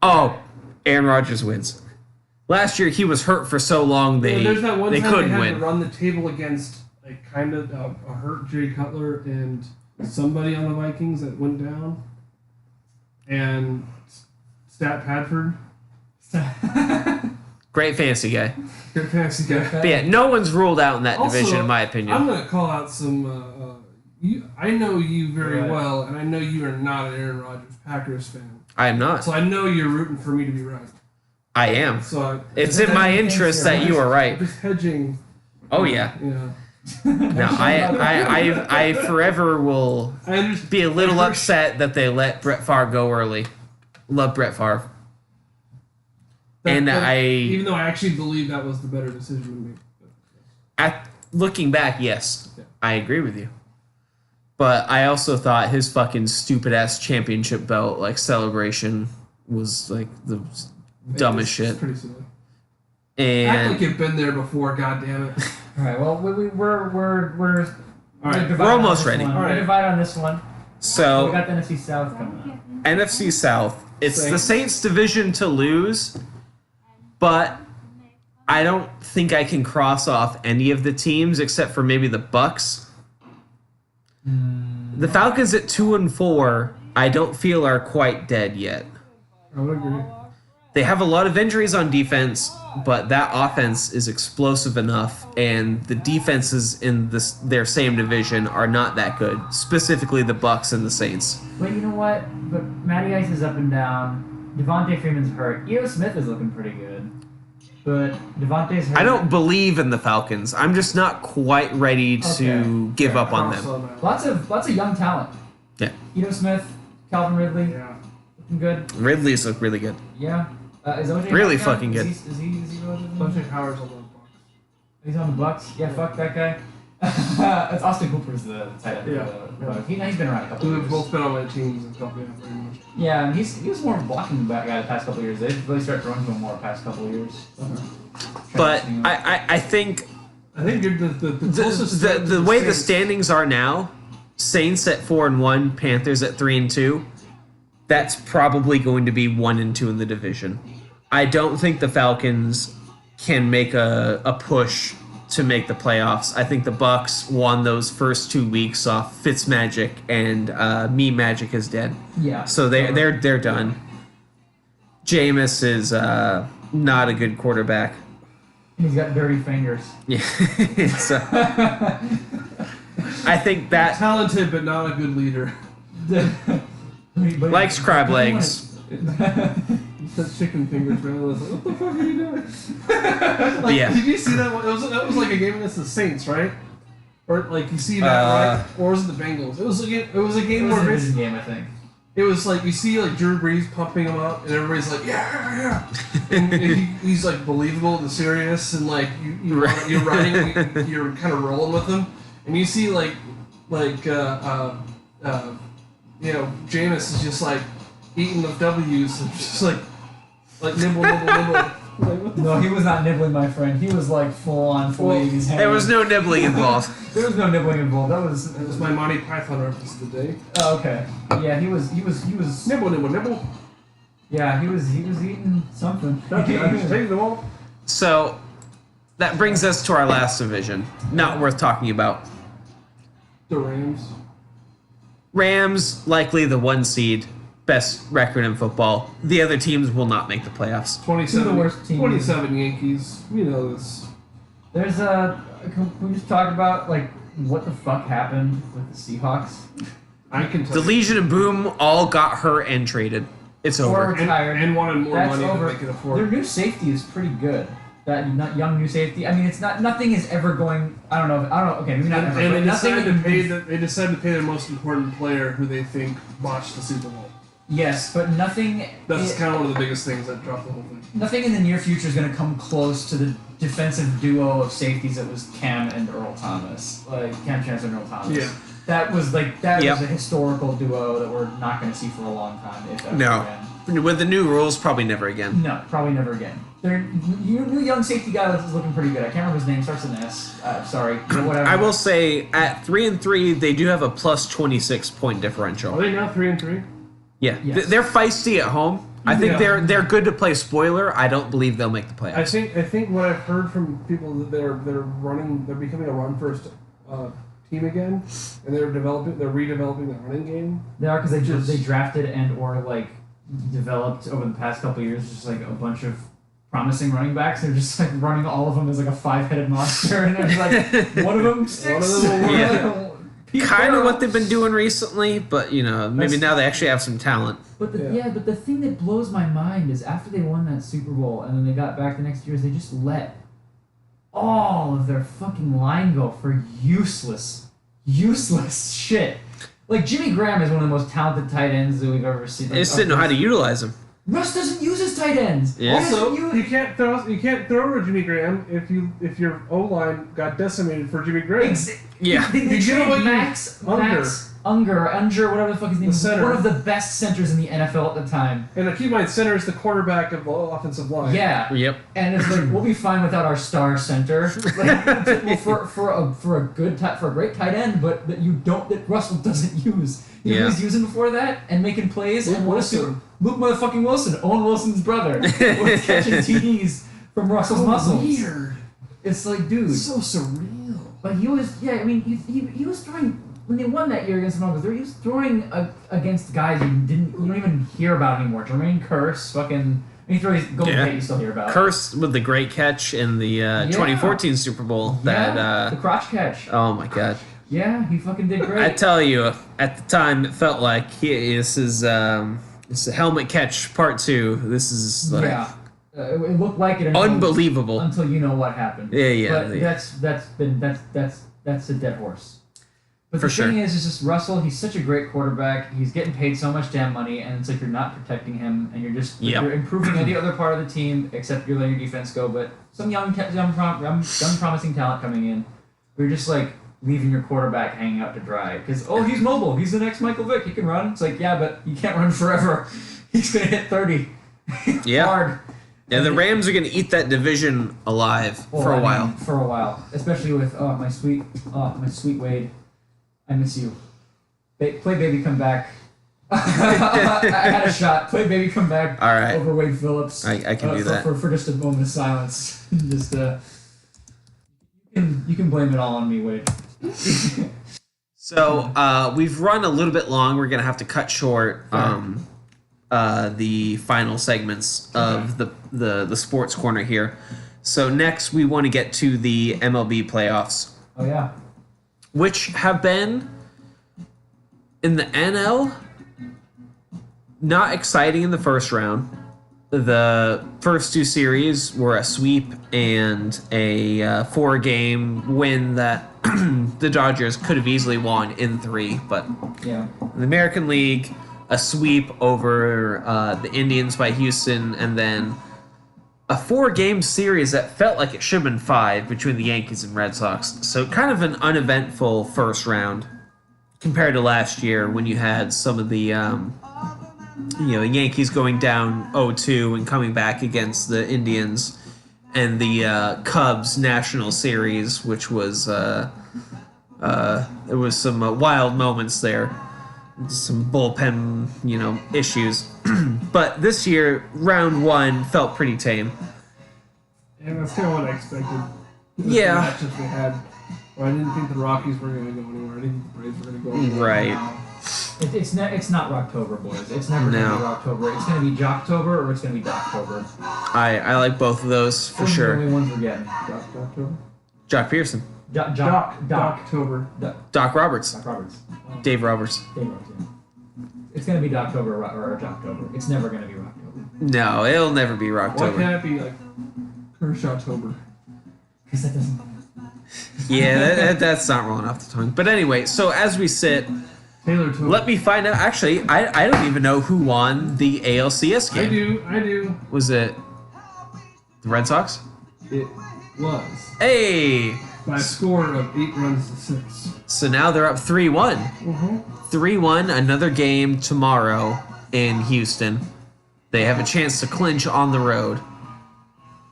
Oh, Aaron Rodgers wins. Last year he was hurt for so long There's that one they time couldn't they had win. to run the table against like kind of a hurt Jay Cutler and somebody on the Vikings that went down, and Stat Padford. Great fantasy guy. Good fantasy guy. But yeah, no one's ruled out in that Also, division, in my opinion. I'm gonna call out some. I know you very Right. well, and I know you are not an Aaron Rodgers Packers fan. I am not. So I know you're rooting for me to be right. I am. So It's in my interest that you are right. I'm just hedging. Oh yeah. Yeah. No, I forever will I understand. be a little upset that they let Brett Favre go early. Love Brett Favre. And even though I actually believe that was the better decision to make. Looking back, yes, Yeah. I agree with you. But I also thought his fucking stupid ass championship belt celebration was like the dumbest It's shit. pretty silly. Act And like you've been there before. God damn it. All right. Well, we're All right. divided We're almost on this ready. one. All We're right. divided on this one. so We got the NFC South coming up. NFC South, it's the Saints. Saints division to lose, but I don't think I can cross off any of the teams except for maybe the Bucks. The Falcons at 2-4, I don't feel are quite dead yet. I would agree. They have a lot of injuries on defense, but that offense is explosive enough, and the defenses in their same division are not that good. Specifically, the Bucks and the Saints. But you know what? But Matty Ice is up and down. Devontae Freeman's hurt. Eo Smith is looking pretty good. But Devontae's hurt. I don't believe in the Falcons. I'm just not quite ready to Okay. give up on Cross them. that. Lots of young talent. Yeah, Eo Smith, Calvin Ridley, Yeah. looking good. Ridley's look really good. Yeah. Is OJ Really Howard fucking down? good. Is he really good? Bunch of Howard's on the box. He's on the Bucks. Yeah, fuck that guy. It's Austin Cooper's the tight end. Yeah. For the Bucks. He's been around a couple We've years. both been on my teams and stuff. Yeah, pretty much. Yeah, and he was more of a blocking guy the past couple of years. They really started throwing to him more the past couple of years. But Transitioning him. I think I think you're the closest. the way the Saints- standings are now, Saints at 4-1, Panthers at 3-2. That's probably going to be 1-2 in the division. I don't think the Falcons can make a push to make the playoffs. I think the Bucks won those first 2 weeks off Fitzmagic, and Me Magic is dead. Yeah. So they're done. Jameis is not a good quarterback. He's got dirty fingers. Yeah, so, I think that Talented, but not a good leader. likes crab legs. That chicken fingers, man. I was like, what the fuck are you doing? Yeah. Did you see that one? That was like a game against the Saints, right? Or like you see that, right? Or was it the Bengals? It was a game It was a where division game, I think. it was like you see like Drew Brees pumping him up, and everybody's like, yeah. And he's like believable and serious, and like you're riding, you're kind of rolling with him, and you see like Jameis is just like eating the W's, and just like nibble. Like, what the No, he was not nibbling, my friend. He was like full on eating his hand. There was no nibbling involved. There was no nibbling involved. That was my Monty Python reference of the day. Oh, okay. Yeah, he was. Nibble. Yeah, he was eating something. Take them all. So that brings us to our last division. Not worth talking about. The Rams. Rams, likely the 1 seed, best record in football. The other teams will not make the playoffs. 27. Who the worst team? 27 Yankees. You know this. There's a. Can we just talk about like what the fuck happened with the Seahawks? I can tell The you. Legion and Boom all got hurt and traded. It's Or over. retired. And wanted more That's money over. than they could afford. Their new safety is pretty good. That young new safety. I mean, it's not. Nothing is ever going. I don't know. Okay, maybe not ever. And but they nothing decided to pay. moves- They decided to pay their most important player, who they think botched the Super Bowl. Yes, but nothing. That's kind of one of the biggest things that dropped the whole thing. Nothing in the near future is going to come close to the defensive duo of safeties that was Cam and Earl Thomas. Like Cam Chancellor and Earl Thomas. Yeah. That was Yep. was a historical duo that we're not going to see for a long time, if ever No. again. With the new rules, probably never again. No, probably never again. Their new young safety guy is looking pretty good. I can't remember his name. Starts with an S. Sorry, but whatever. I will say at 3-3, they do have a plus 26 point Are differential. they now 3-3? Yeah, Yes. they're feisty at home. I think Yeah. they're good to play spoiler. I don't believe they'll make the I playoffs. think what I've heard from people that they're becoming a run first team again, and they're redeveloping the running game. They are because they drafted and or like developed over the past couple of years just like a bunch of promising running backs. They're just like running all of them as like a 5-headed monster, and they're like one of them sticks. One of them will Yeah. Pete Kind of Carroll. what they've been doing recently, but maybe That's- now they actually have some talent. But Yeah. but the thing that blows my mind is after they won that Super Bowl and then they got back the next year, is they just let all of their fucking line go for useless shit. Like Jimmy Graham is one of the most talented tight ends that we've ever seen. They just didn't know how to utilize them. Russ doesn't use his tight ends. Yeah. He doesn't Also, you can't throw to Jimmy Graham if your O line got decimated for Jimmy Graham. Yeah. They You give traded away Max Unger, whatever the fuck his name The is. center. One of the best centers in the NFL at the time. And keep in mind, center is the quarterback of the offensive line. Yeah. Yep. And it's like we'll be fine without our star center, like, for a great tight end, but that Russell doesn't use. You know who Yeah. he's using before that and making plays Luke and Wilson. Luke motherfucking Wilson, Owen Wilson's brother, was catching TDs from Russell's muscles. Weird. It's like, dude, So surreal. but he was he was throwing when they won that year against the Broncos. He was throwing against guys you don't even hear about anymore. Jermaine Kearse, fucking. He throws Golden Yeah. Tate you still hear about. Curse with the great catch in the 2014 Super Bowl. Yeah, the crotch catch. Oh my god. Yeah, he fucking did great. I tell you, at the time, it felt like this is helmet catch part 2. This is like it looked like it unbelievable. until you know what happened. Yeah. But that's a dead horse. But For the thing sure. is, just Russell. He's such a great quarterback. He's getting paid so much damn money, and it's like you're not protecting him, and you're improving any other part of the team, except you're letting your defense go. But some young promising talent coming in, you're just like leaving your quarterback hanging out to dry because he's mobile. He's the next Michael Vick. He can run. It's like but you can't run forever. He's gonna hit 30. Yeah. Hard. Yeah, the Rams are going to eat that division alive for a while. For a while, especially with my sweet Wade. I miss you. Play baby, come back. I had a shot. Play baby, come back. All right. Over Wade Phillips. I can do that. For just a moment of silence. Just you can blame it all on me, Wade. So we've run a little bit long. We're going to have to cut short. the final segments of the sports corner here. So next we want to get to the MLB playoffs, Oh yeah. which have been in the NL not exciting in the first round. The first two series were a sweep and a 4-game win that the Dodgers could have easily won in 3, but Yeah. in the American League, a sweep over the Indians by Houston, and then a 4-game series that felt like it should have been 5 between the Yankees and Red Sox. So kind of an uneventful first round compared to last year when you had some of the Yankees going down 0-2 and coming back against the Indians, and the Cubs National Series, which was there was some wild moments there, some bullpen issues. But this year, round 1 felt pretty tame. And that's kind of what I expected. Yeah. The matchups we had. Where I didn't think the Rockies were going to go anywhere. I didn't think the Braves were going to go anywhere. Right. No. It's not Rocktober, boys. It's never going to be Rocktober. It's going to be Jocktober or it's going to be Docktober. I like both of those for Those are sure. the only ones we're getting. Jocktober? Jock Pearson, October. Doc Roberts, Doc Roberts. Dave Roberts. Dave Roberts, yeah. It's going to be Docktober or Jocktober. It's never going to be Rocktober. No, it'll never be Why Rocktober. can't it be like Kershawtober? Because that doesn't... Yeah, that's not rolling off the tongue. But anyway, so as we sit, Taylor Tober. let me find out. Actually, I don't even know who won the ALCS game. I do. Was it the Red Sox? It was. Hey! By a score of 8 runs to 6. So now they're up 3-1. Mm-hmm. 3-1, another game tomorrow in Houston. They have a chance to clinch on the road.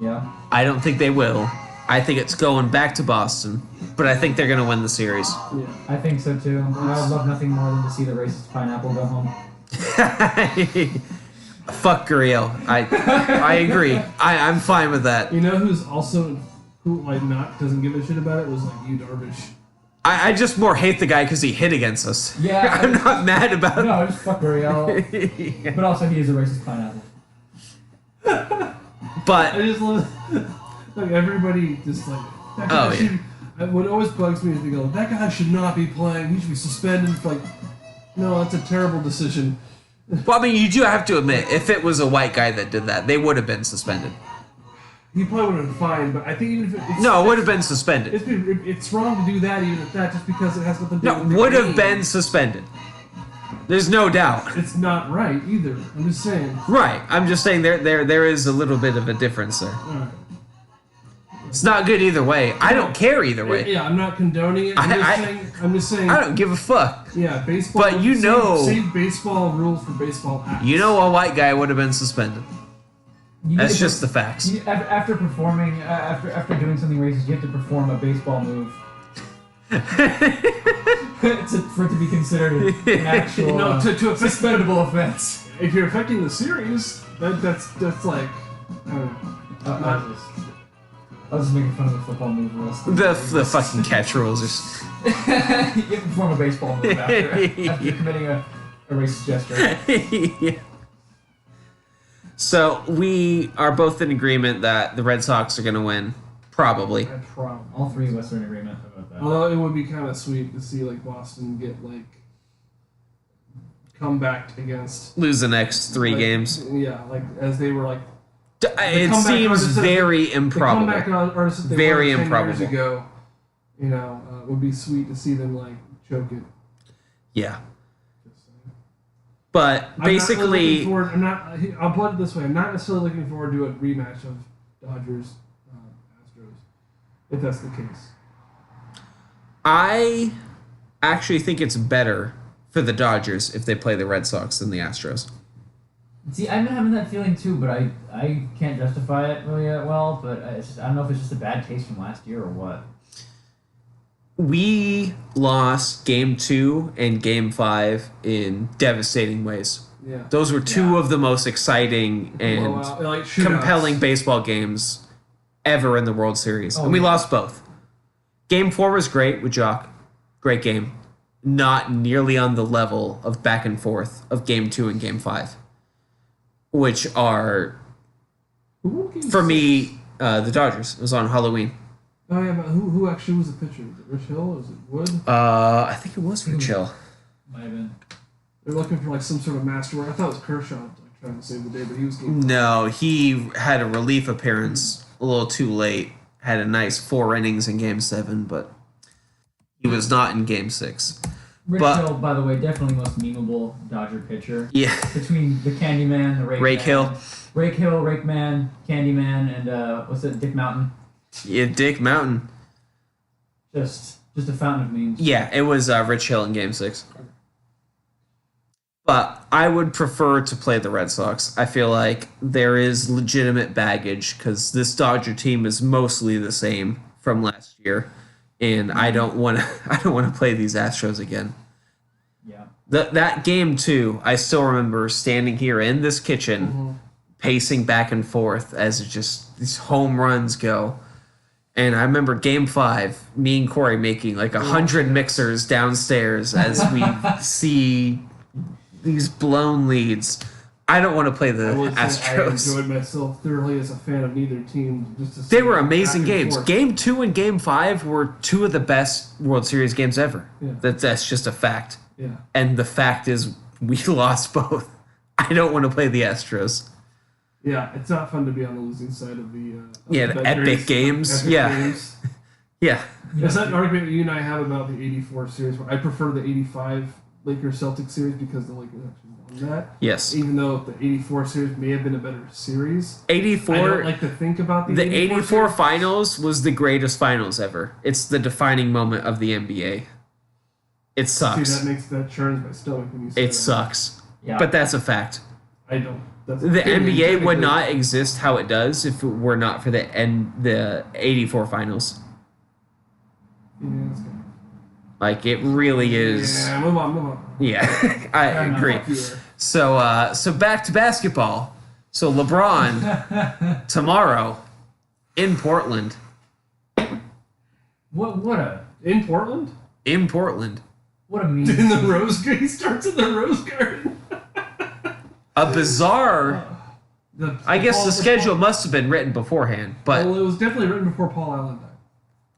Yeah. I don't think they will. I think it's going back to Boston, but I think they're going to win the series. Yeah. I think so too. I would love nothing more than to see the racist pineapple go home. Fuck Gurriel. I agree. I'm fine with that. You know who's also doesn't give a shit about it was like Yu Darvish. I just more hate the guy because he hit against us. Yeah. I'm not mad about it. No, just fuck Gurriel. Yeah. But also he is a racist pineapple. But I just love like everybody just like that guy Oh, yeah. should, what always bugs me is they go, that guy should not be playing, he should be suspended. It's like, no, that's a terrible decision. well, I mean, you do have to admit, if it was a white guy that did that, they would have been suspended. He probably would have been fine, but I think even if it's No, it would have been suspended. it's wrong to do that even if that just because it has nothing to do No, with the would have game. been suspended. There's no doubt. It's not right either. I'm just saying. Right. I'm just saying there is a little bit of a difference there. Alright. It's not good either way. I don't care either way. Yeah, I'm not condoning it. I'm just saying. I don't give a fuck. Yeah, baseball. But you know- save baseball rules for baseball acts. You know a white guy would have been suspended. You That's need to- just the facts. After performing, after doing something racist, you have to perform a baseball move for it to be considered an actual No, to affect, suspendable offense. if you're affecting the series, that's like, I don't know. I was just making fun of the football move rules. The fucking catch rules are. You have to perform a baseball move after committing a racist gesture. Yeah. So we are both in agreement that the Red Sox are going to win, probably. All three of us are in agreement about that. Although it would be kind of sweet to see like Boston get like come back against Lose the next 3 like, games. Yeah, like as they were like It comeback seems artists that- very the improbable. comeback artists that they Very were 10 improbable. years ago. You know, it would be sweet to see them like choke it. Yeah. But I'm not really basically, looking forward, I'll put it this way: I'm not necessarily looking forward to a rematch of Dodgers Astros, if that's the case. I actually think it's better for the Dodgers if they play the Red Sox than the Astros. See, I've been having that feeling too, but I can't justify it really well. But it's just, I don't know if it's just a bad taste from last year or what. We lost Game 2 and Game 5 in devastating ways. Yeah. Those were two Yeah. of the most exciting and Blowout, like shootouts. compelling baseball games ever in the World Series. Oh, and we yeah. lost both. Game 4 was great with Jock. Great game. Not nearly on the level of back and forth of Game 2 and Game 5. which are, Who won game for 6? me, the Dodgers. It was on Halloween. Oh yeah, but who actually was the pitcher? Was it Rich Hill or was it Wood? I think it was Rich Hill. Might have been. They're looking for like some sort of masterwork. I thought it was Kershaw like trying to save the day, but he was game. No, he had a relief appearance a little too late. Had a nice 4 innings in Game 7, but he was not in Game 6. Rich But- Hill, by the way, definitely most memeable Dodger pitcher. Yeah, Between the Candyman, the Rake Rake Man, Hill. Rake Hill, Rake Man, Candyman, and what's it, Dick Mountain? Yeah, Dick Mountain. Just a fountain of memes. Yeah, it was Rich Hill in Game 6. But I would prefer to play the Red Sox. I feel like there is legitimate baggage because this Dodger team is mostly the same from last year, and I don't want to. I don't want to play these Astros again. Yeah. That game too. I still remember standing here in this kitchen, pacing back and forth as it just these home runs go. And I remember Game 5, me and Corey making like 100 mixers downstairs as we see these blown leads. I don't want to play the I would say I Astros. enjoyed myself thoroughly as a fan of neither team. Just to They see were back amazing and games. forth. Game 2 and Game 5 were 2 of the best World Series games ever. Yeah. That's just a fact. Yeah. And the fact is we lost both. I don't want to play the Astros. Yeah, it's not fun to be on the losing side of the Yeah, the the bet epic race, games. epic Yeah. games. Yeah. It's that argument you and I have about the '84 series. Where I prefer the '85 Lakers Celtics series because the Lakers actually won that. Yes. Even though the '84 series may have been a better series, 84 I don't like to think about The 84 series. finals was the greatest finals ever. It's the defining moment of the NBA. It See, sucks. that churns my stomach when you say It that. sucks. Yeah. But that's a fact. I don't. That's The NBA would technically- not exist how it does if it were not for the 84 finals. Yeah, that's good. Like it really is. Yeah, move on. Yeah, I Fair enough. agree. Fuck you there. So back to basketball. So LeBron tomorrow in Portland. What a In Portland? In Portland. what a meme. In the Rose Garden? He starts in the Rose Garden. A bizarre. I guess the schedule Paul, must have been written beforehand, but well, it was definitely written before Paul Allen died.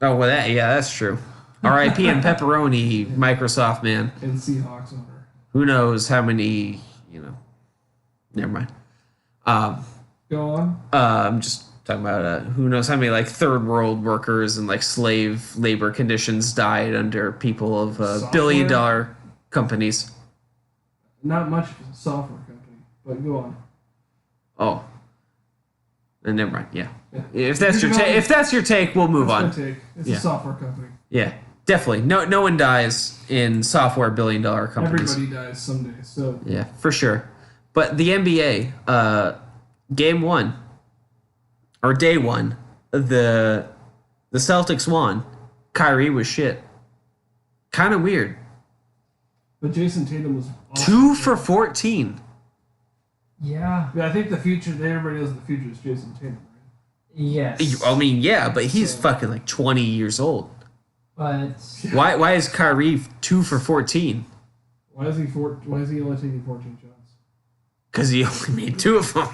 oh well, that's true. R.I.P. and pepperoni, Microsoft man. And Seahawks owner. Who knows how many? Never mind. Go on. I'm just talking about who knows how many like third world workers and like slave labor conditions died under people of Software? billion-dollar companies. Not much of a software company, but go on. Oh, and never mind. Yeah, Yeah. if that's your if that's your take, we'll move on. That's my take. It's Yeah. a software company. Yeah, definitely. No one dies in software billion-dollar companies. Everybody dies someday. So Yeah, for sure. But the NBA, game 1 or day 1, the Celtics won. Kyrie was shit. Kind of weird. but Jason Tatum was awesome. 2 for 14. Yeah. Yeah, I think the future. Everybody knows the future is Jason Tatum, right? Yes. I mean, yeah, but he's So- fucking like 20 years old. But Why is Kyrie 2 for 14? Why is he only taking 14 shots? Because he only made 2 of them.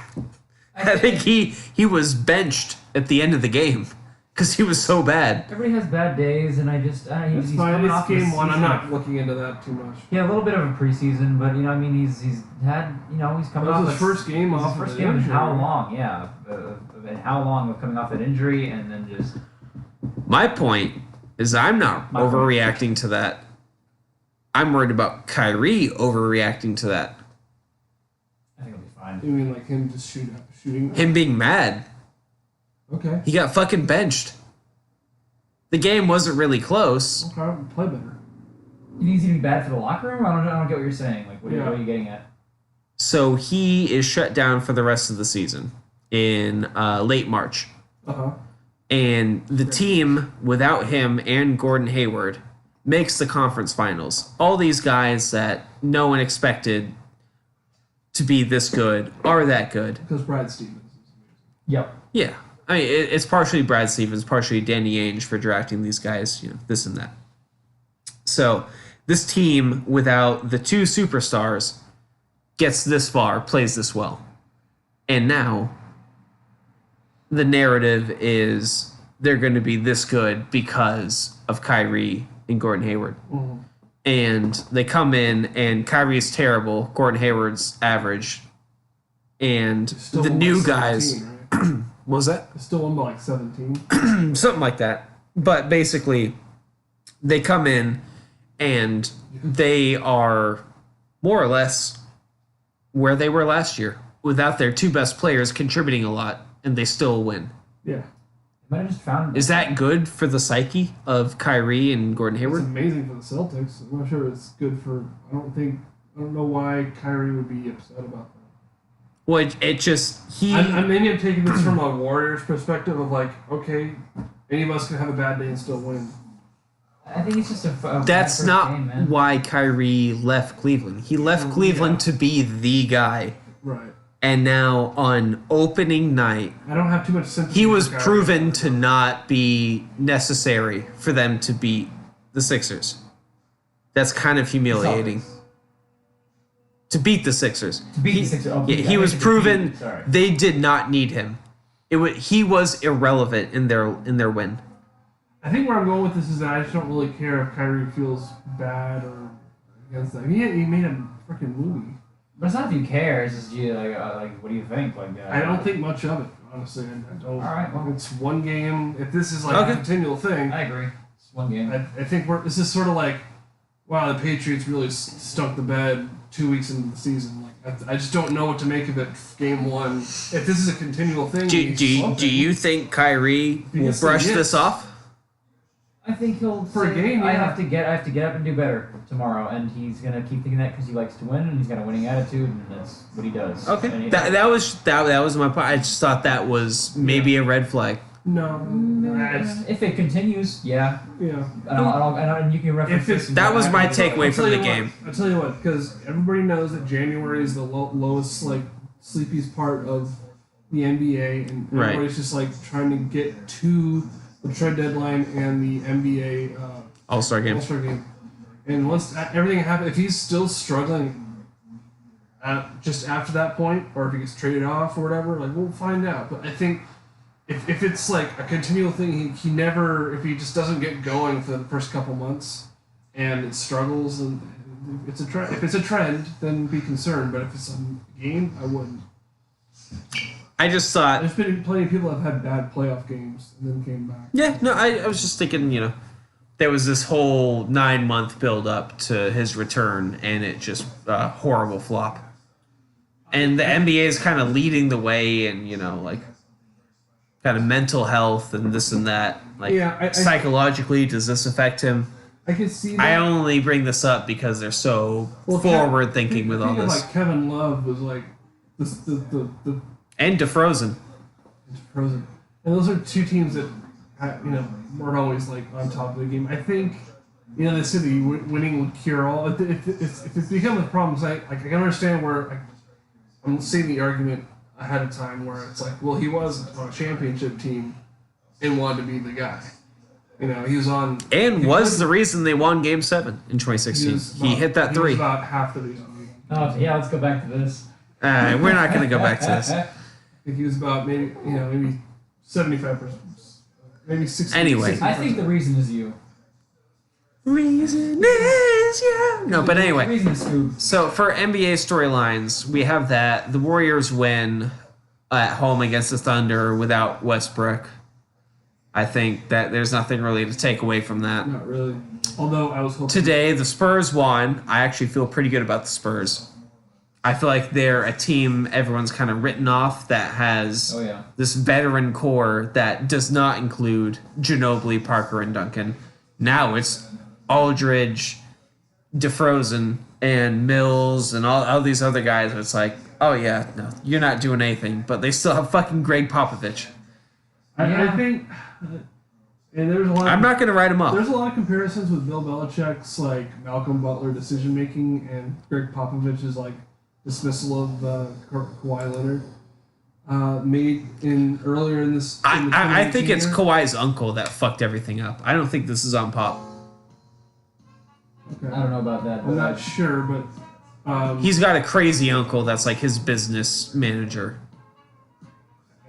I think he was benched at the end of the game because he was so bad. everybody has bad days, and he's That's he's fine. coming It's off a game 1. I'm season not of- looking into that too much. Yeah, a little bit of a preseason, but I mean, he's had he's coming That off was his first game it's off his of first the game in injury. how long? Yeah, and how long of coming off that injury, and then just My point is I'm not My point. overreacting to that. I'm worried about Kyrie overreacting to that. I think it'll be fine. You mean like him just shooting? Him being mad. Okay. He got fucking benched. The game wasn't really close. Okay. Play better. You think he's gonna be bad for the locker room? I don't get what you're saying. Like, what Yeah. are you getting at? So he is shut down for the rest of the season in late March. Uh-huh. And the team, without him and Gordon Hayward, makes the conference finals. All these guys that no one expected to be this good are that good. Because Brad Stevens is amazing. Yep. Yeah. I mean, it's partially Brad Stevens, partially Danny Ainge for drafting these guys, this and that. So this team, without the 2 superstars, gets this far, plays this well. And now the narrative is they're going to be this good because of Kyrie and Gordon Hayward. Mhm. And they come in, and Kyrie is terrible. Gordon Hayward's average. And Still the won by new 17, guys. right? What was that? Still won by like 17. Something like that. But basically, they come in, and they are more or less where they were last year, without their two best players contributing a lot, and they still win. Yeah. Might have just found. Is that good for the psyche of Kyrie and Gordon It's Hayward? amazing for the Celtics. I'm not sure it's good for. I don't know why Kyrie would be upset about that. Well, it just Maybe I'm taking this from a Warriors perspective of like, okay, any of us can have a bad day and still win. I think it's just a That's first not game, man. why Kyrie left Cleveland. He left Cleveland to be the guy, Right. and now on opening night, I don't have too much sympathy. he was for Kyrie. proven to not be necessary for them to beat the Sixers. That's kind of humiliating. Celtics. To beat the Sixers. To beat the Sixers. Oh, Yeah, beat- he I was meant to proven beat- Sorry. they did not need him. He was irrelevant in their win. I think where I'm going with this is that I just don't really care if Kyrie feels bad or against that. He made a freaking movie. But it's not if you care. It's just you like. What do you think? Like. I don't think much of it, honestly. I don't. All right. Well, It's one game. If this is like Okay. a continual thing, I agree. It's one game. I think this is sort of like, wow, the Patriots really stunk the bed 2 weeks into the season. Like I just don't know what to make of it. Game one. If this is a continual thing, Do he's slumping. you think Kyrie will Yes, brush yes. this off? I think he'll For a say, game, I yeah. have to get up and do better tomorrow, and he's gonna keep thinking that because he likes to win and he's got a winning attitude, and that's what he does. Okay, And he- that was my point. I just thought that was maybe a red flag. No. It's- if it continues, yeah, yeah. and you can reference If it's- this and That go was back my and forth. takeaway from the game. I'll tell you what, because everybody knows that January is the lowest, like, sleepiest part of the NBA, and Right. everybody's just like trying to get to the trade deadline and the NBA All-Star game. All-Star game. And once everything happens, if he's still struggling just after that point, or if he gets traded off or whatever, like we'll find out. But I think if it's like a continual thing, he never, if he just doesn't get going for the first couple months and it struggles, and it's a trend. If it's a trend, then be concerned. But if it's a game, I wouldn't. I just thought, There's been plenty of people that have had bad playoff games and then came back. yeah, no, I was just thinking, there was this whole 9-month build up to his return, and it just horrible flop. And the NBA is kind of leading the way, and like kind of mental health and this and that. Like Yeah, I- psychologically, does this affect him? I can see that. I only bring this up because they're so Well, forward thinking with all think of, this. like Kevin Love was like the And DeFrozen. Frozen, and those are two teams that weren't always like on top of the game. I think they said that winning would cure all. If it becomes a problem, I can understand where I'm seeing the argument ahead of time where it's like, well, he was on a championship team and wanted to be the guy. He was on. And he was the reason they won Game 7 in he 2016. was He about- hit that he three. was about half the reason. Oh yeah, let's go back to this. We're not going to go back to this. I think he was about maybe 75%, maybe 60. Anyway. I think the reason is you. Reason is you. No, but The anyway. reason is Scoob. So for NBA storylines, we have that the Warriors win at home against the Thunder without Westbrook. I think that there's nothing really to take away from that. Not really. Although I was hoping Today, the Spurs won. I actually feel pretty good about the Spurs. I feel like they're a team everyone's kind of written off that has Oh yeah. this veteran core that does not include Ginobili, Parker, and Duncan. Now it's Aldridge, DeFrozen, and Mills, and all these other guys. It's like, oh yeah, no, you're not doing anything. But they still have fucking Greg Popovich. I Yeah. think, and there's a lot. I'm not going to write him up. There's a lot of comparisons with Bill Belichick's like Malcolm Butler decision making and Greg Popovich's like dismissal of Kawhi Leonard. Made earlier in this. in the I think 2018 it's year. Kawhi's uncle that fucked everything up. I don't think this is on Pop. Okay. I don't know about that. I'm not sure, but He's got a crazy uncle that's like his business manager.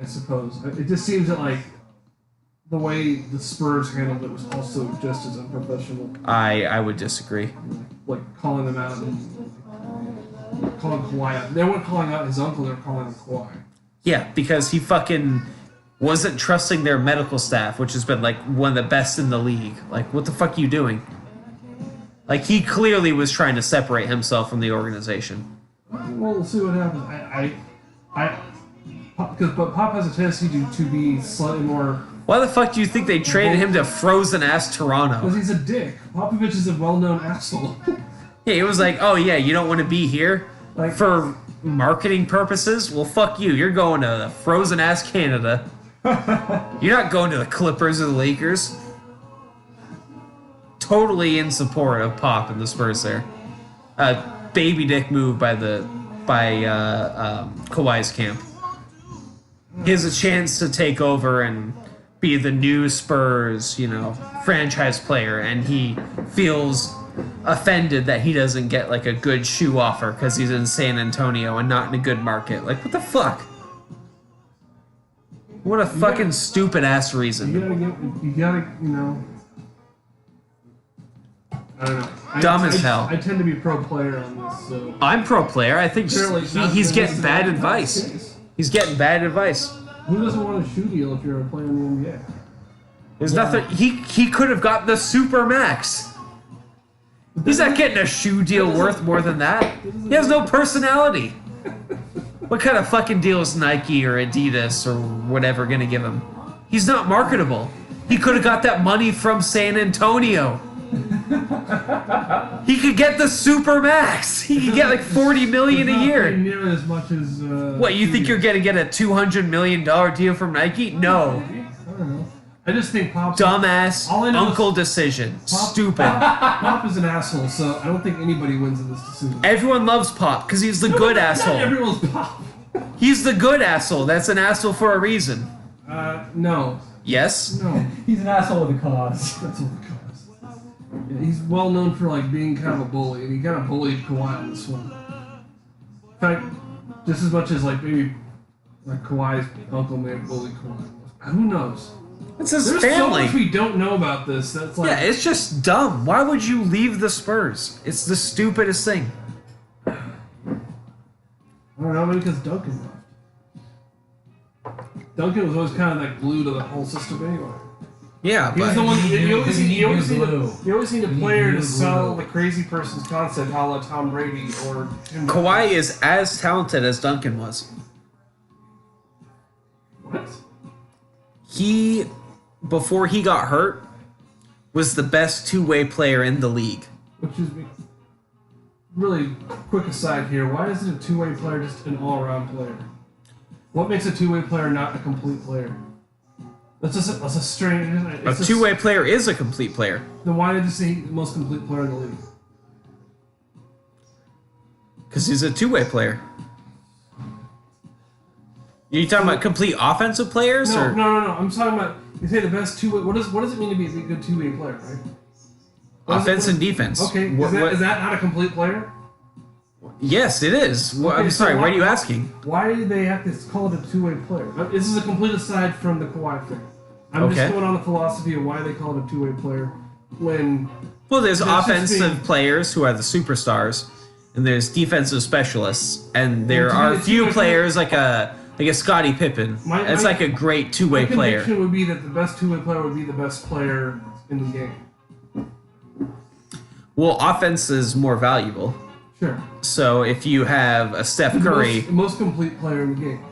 I suppose. It just seems that like the way the Spurs handled it was also just as unprofessional. I would disagree. Like calling them out and calling Kawhi out. They weren't calling out his uncle, they were calling out Kawhi. Yeah, because he fucking wasn't trusting their medical staff, which has been like one of the best in the league. Like, what the fuck are you doing? Like, he clearly was trying to separate himself from the organization. Well, we'll see what happens. But Pop has a tendency to be slightly more. Why the fuck do you think they traded him to frozen-ass Because Toronto? he's a dick. Popovich is a well-known asshole. Yeah, he was like, oh yeah, you don't want to be here? Like- For marketing purposes? Well, fuck you. You're going to the frozen-ass Canada. You're not going to the Clippers or the Lakers. Totally in support of Pop and the Spurs there. Baby dick move by Kawhi's camp. He has a chance to take over and be the new Spurs, franchise player, and he feels offended that he doesn't get like a good shoe offer because he's in San Antonio and not in a good market. Like, what the fuck? What a fucking stupid ass reason. You gotta, I don't know. Dumb as hell. I tend to be pro player on this, so. I'm pro player. I think Apparently not he's the getting best bad in the advice. case. He's getting bad advice. Who doesn't want a shoe deal if you're a player in the NBA? There's nothing. He could have got the super max. He's not getting a shoe deal worth more than that. He has no personality. What kind of fucking deal is Nike or Adidas or whatever gonna give him? He's not marketable. He could have got that money from San Antonio. He could get the super max. He could get like $40 million a year. Not nearly as much as. What, you think you're gonna get a $200 million deal from Nike? No. I don't know. I just think Pop. Dumbass All I know uncle is- decision. Pop- Stupid. Pop is an asshole, so I don't think anybody wins in this decision. Everyone loves Pop because he's the good Not asshole. everyone's Pop. He's the good asshole. That's an asshole for a reason. No. Yes? No. He's an asshole with a cause. That's all the cause. Yeah, he's well known for like being kind of a bully, and he kind of bullied Kawhi on this one. In fact, just as much as like maybe like Kawhi's uncle may have bullied Kawhi. Who knows? It's his There's so family. much we don't know about this. That's like Yeah, it's just dumb. Why would you leave the Spurs? It's the stupidest thing. I don't know, maybe because Duncan left. Duncan was always kind of like glue to the whole system anyway. Yeah, He was but the one. You always need glue. a You player need to glue. sell the crazy person's concept, a la Tom Brady or Jim Kawhi is as talented as Duncan was. What? He, before he got hurt, was the best two-way player in the league. Which is really quick aside here. Why isn't a two-way player just an all-around player? What makes a two-way player not a complete player? That's a strange. A two-way player is a complete player. Then why did you say the most complete player in the league? Because he's a two-way player. You talking about complete offensive players? No. or I'm talking about. You say the best two-way. What does it mean to be a good two-way player, right? Offense and defense. Okay, What- is that not a complete player? Yes, it is. Well, Okay, I'm so sorry, what are you why- asking? Why do they have to call it a two-way player? This is a complete aside from the Kawhi thing. I'm Okay. just going on the philosophy of why they call it a two-way player when Well, there's It's just offensive being- players who are the superstars, and there's defensive specialists, and there to me, are a a few two-way players like a Scottie Pippen. That's my- like a great two-way my player. conviction would be that the best two-way player would be the best player in the game. Well, offense is more valuable. Sure. So if you have a Steph Curry The most complete player in the game.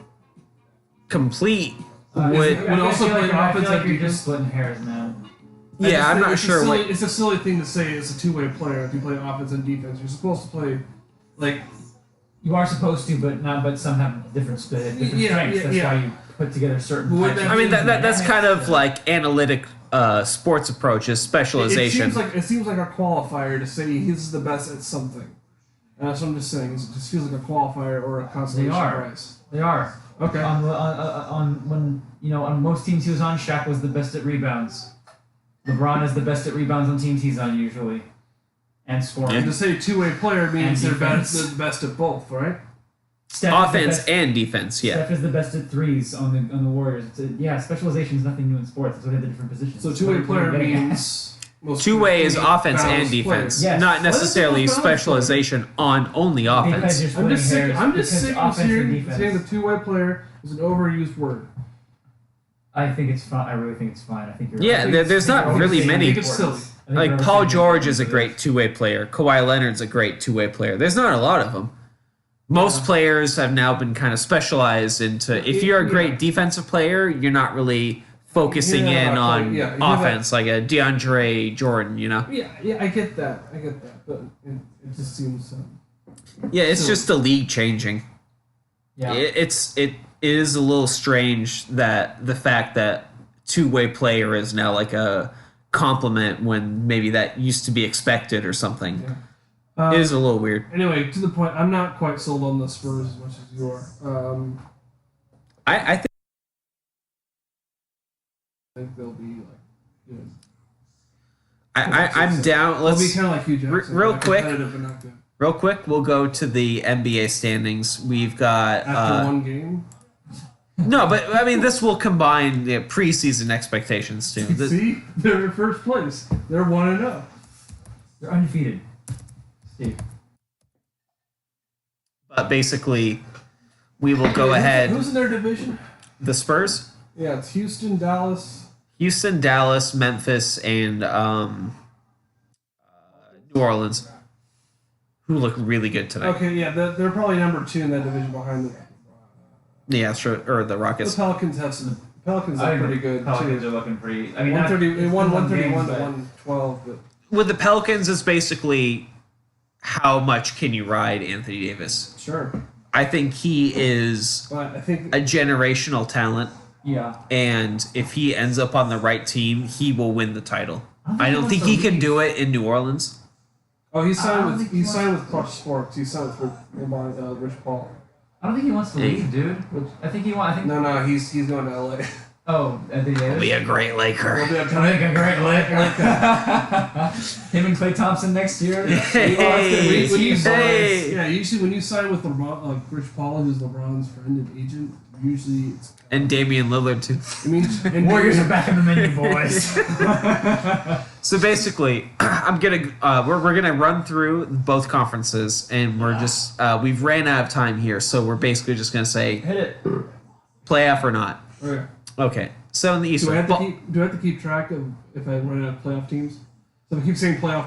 complete Would I also feel play like, I offense feel like and you're defense. just splitting hairs, man. I just yeah, I'm think not it's a sure silly- what. It's a silly thing to say it's a two-way player if you play offense and defense. You're supposed to play like You are supposed to, but some have different split, different Yeah, strengths. yeah, That's yeah. why you put together certain. Would types that- of I mean, teams that's and kind of dynamics. like analytic sports approaches, specialization. It seems like a qualifier to say he's the best at something. And that's what I'm just saying. It just feels like a qualifier or a consolation They are. prize. They are. Okay. On when on most teams he was on, Shaq was the best at rebounds. LeBron is the best at rebounds on teams he's on usually, and scoring. And to say two-way player means And they're defense. the best at both, right? Steph is the offense best- and defense. Yeah. Steph is the best at threes on the Warriors. Specialization is nothing new in sports. That's why they have the different positions. So That's two-way what player we're getting at. means most Two-way is offense and balanced defense, player. Yes. not necessarily What is the most balanced specialization on only Because offense. you're I'm splitting just sick. hairs I'm just because sick of offense and saying defense. the two-way player is an overused word. I think it's fine. I really think it's fine. I think you're. Yeah, I think there's it's- not I think really it's many. I think it's silly. I think Like you're Paul overstating George it. is a great two-way player. Kawhi Leonard's a great two-way player. There's not a lot of them. Most players have now been kind of specialized into. If you're a great defensive player, you're not really focusing Yeah, in on you have offense like a DeAndre Jordan. Yeah, I get that, but it just seems. Yeah, it's So- just the league changing. Yeah. It is a little strange that the fact that two-way player is now like a compliment when maybe that used to be expected or something. Yeah. It is a little weird. Anyway, to the point, I'm not quite sold on the Spurs as much as you are. I think I think they'll be like good. I'm down. They'll Let's be kind of like Hugh Jackson. real like quick. competitive but not good. real quick. We'll go to the NBA standings. We've got After one game. no, but I mean this will combine the preseason expectations too. See, they're in first place. They're 1-0. They're undefeated. Steve. But basically, we will go ahead. Who's in their division? The Spurs. Yeah, it's Houston, Dallas. Houston, Dallas, Memphis, and New Orleans, who look really good tonight. Okay, yeah, they're probably number 2 in that division behind the. Yeah, sure. Or the The Rockets. Pelicans have some. Pelicans are pretty good Pelicans too. are looking pretty. I mean, 130. They won 131 to games, 112, but With the Pelicans, it's basically how much can you ride Anthony Davis? sure. I think he is But I think a generational talent, Yeah. and if he ends up on the right team, he will win the title. I don't think wants he to can leave. do it in New Orleans. Oh, he I signed don't with think he he signed with Clutch Sports. He signed with Rich Paul. I don't think he wants to Hey. leave, dude. I think he wants. I think. No, he's going to LA. Oh, Anthony Davis. Be a great Laker. We'll be up Can make a great Laker. like that. Him and Klay Thompson next year. Hey, When you sign- hey. Yeah, usually when you sign with LeBron, like Rich Paul, who's LeBron's friend and agent, usually it's. And Damian Lillard too. I mean, and Warriors are back in the menu, boys. So basically, I'm gonna we're gonna run through both conferences, and we're just we've ran out of time here, so we're basically just gonna say Hit it. playoff or not. Okay. Okay. So in the East, Do I have to keep track of if I run out of playoff teams? So if I keep saying playoff.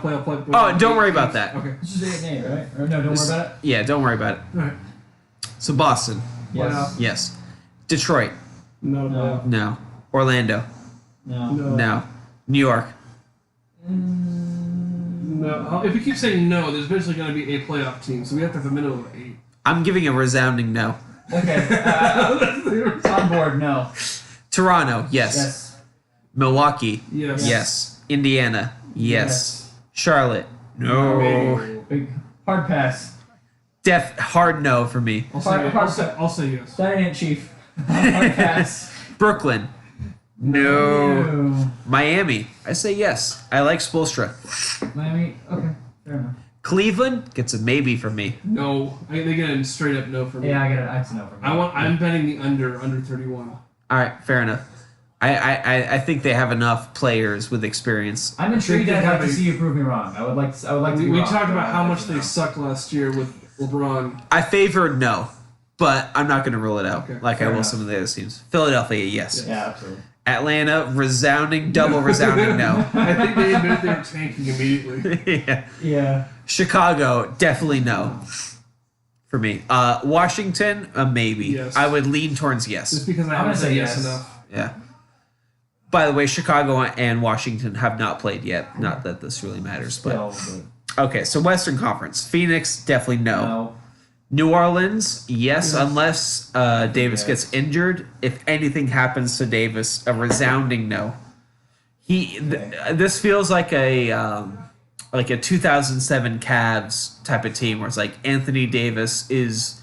Oh, don't worry about that. Okay. This is 8 and 8, right? Or no, don't worry about it. yeah, don't worry about it. All right. So Boston, Yes. yes. Detroit, No. no. Orlando, No. no. New York, No. If you keep saying no, there's eventually going to be a playoff team, so we have to have a minimum of 8. I'm giving a resounding no. Okay. It's on board. No. Toronto, yes. Yes. Milwaukee, Yes. yes. Indiana, yes. Charlotte, no. Big hard pass. Hard no for me. I'll say yes. That ain't Chief. Hard pass. Brooklyn, no. Ew. Miami, I say yes. I like Spoelstra. Miami. Okay. Fair enough. Cleveland gets a maybe from me. No. They get a straight up no from me. Yeah, I get it. That's a no for me. I'm betting the under 31. All right, fair enough. I think they have enough players with experience. I'm intrigued. they I'd like have to a- see you prove me wrong. I would like to. Be We wrong, talked but about I'd how like much to they know. sucked last year with LeBron. I favored no, but I'm not going to rule it out Okay, like I fair will enough. some of the other teams. Philadelphia, yes. Yeah, absolutely. Atlanta, resounding, double resounding no. I think they admitted they were tanking immediately. Yeah. Yeah. Chicago, definitely no for me. Washington, a maybe. Yes. I would lean towards yes. Just because I I'm haven't gonna said say yes yes. enough. Yeah. By the way, Chicago and Washington have not played yet. Not that this really matters, but Still, okay. So Western Conference, Phoenix definitely but no. no. New Orleans, yes, Yes. unless Davis Yes. gets injured. If anything happens to Davis, a resounding no. This feels like a 2007 Cavs type of team where it's like Anthony Davis is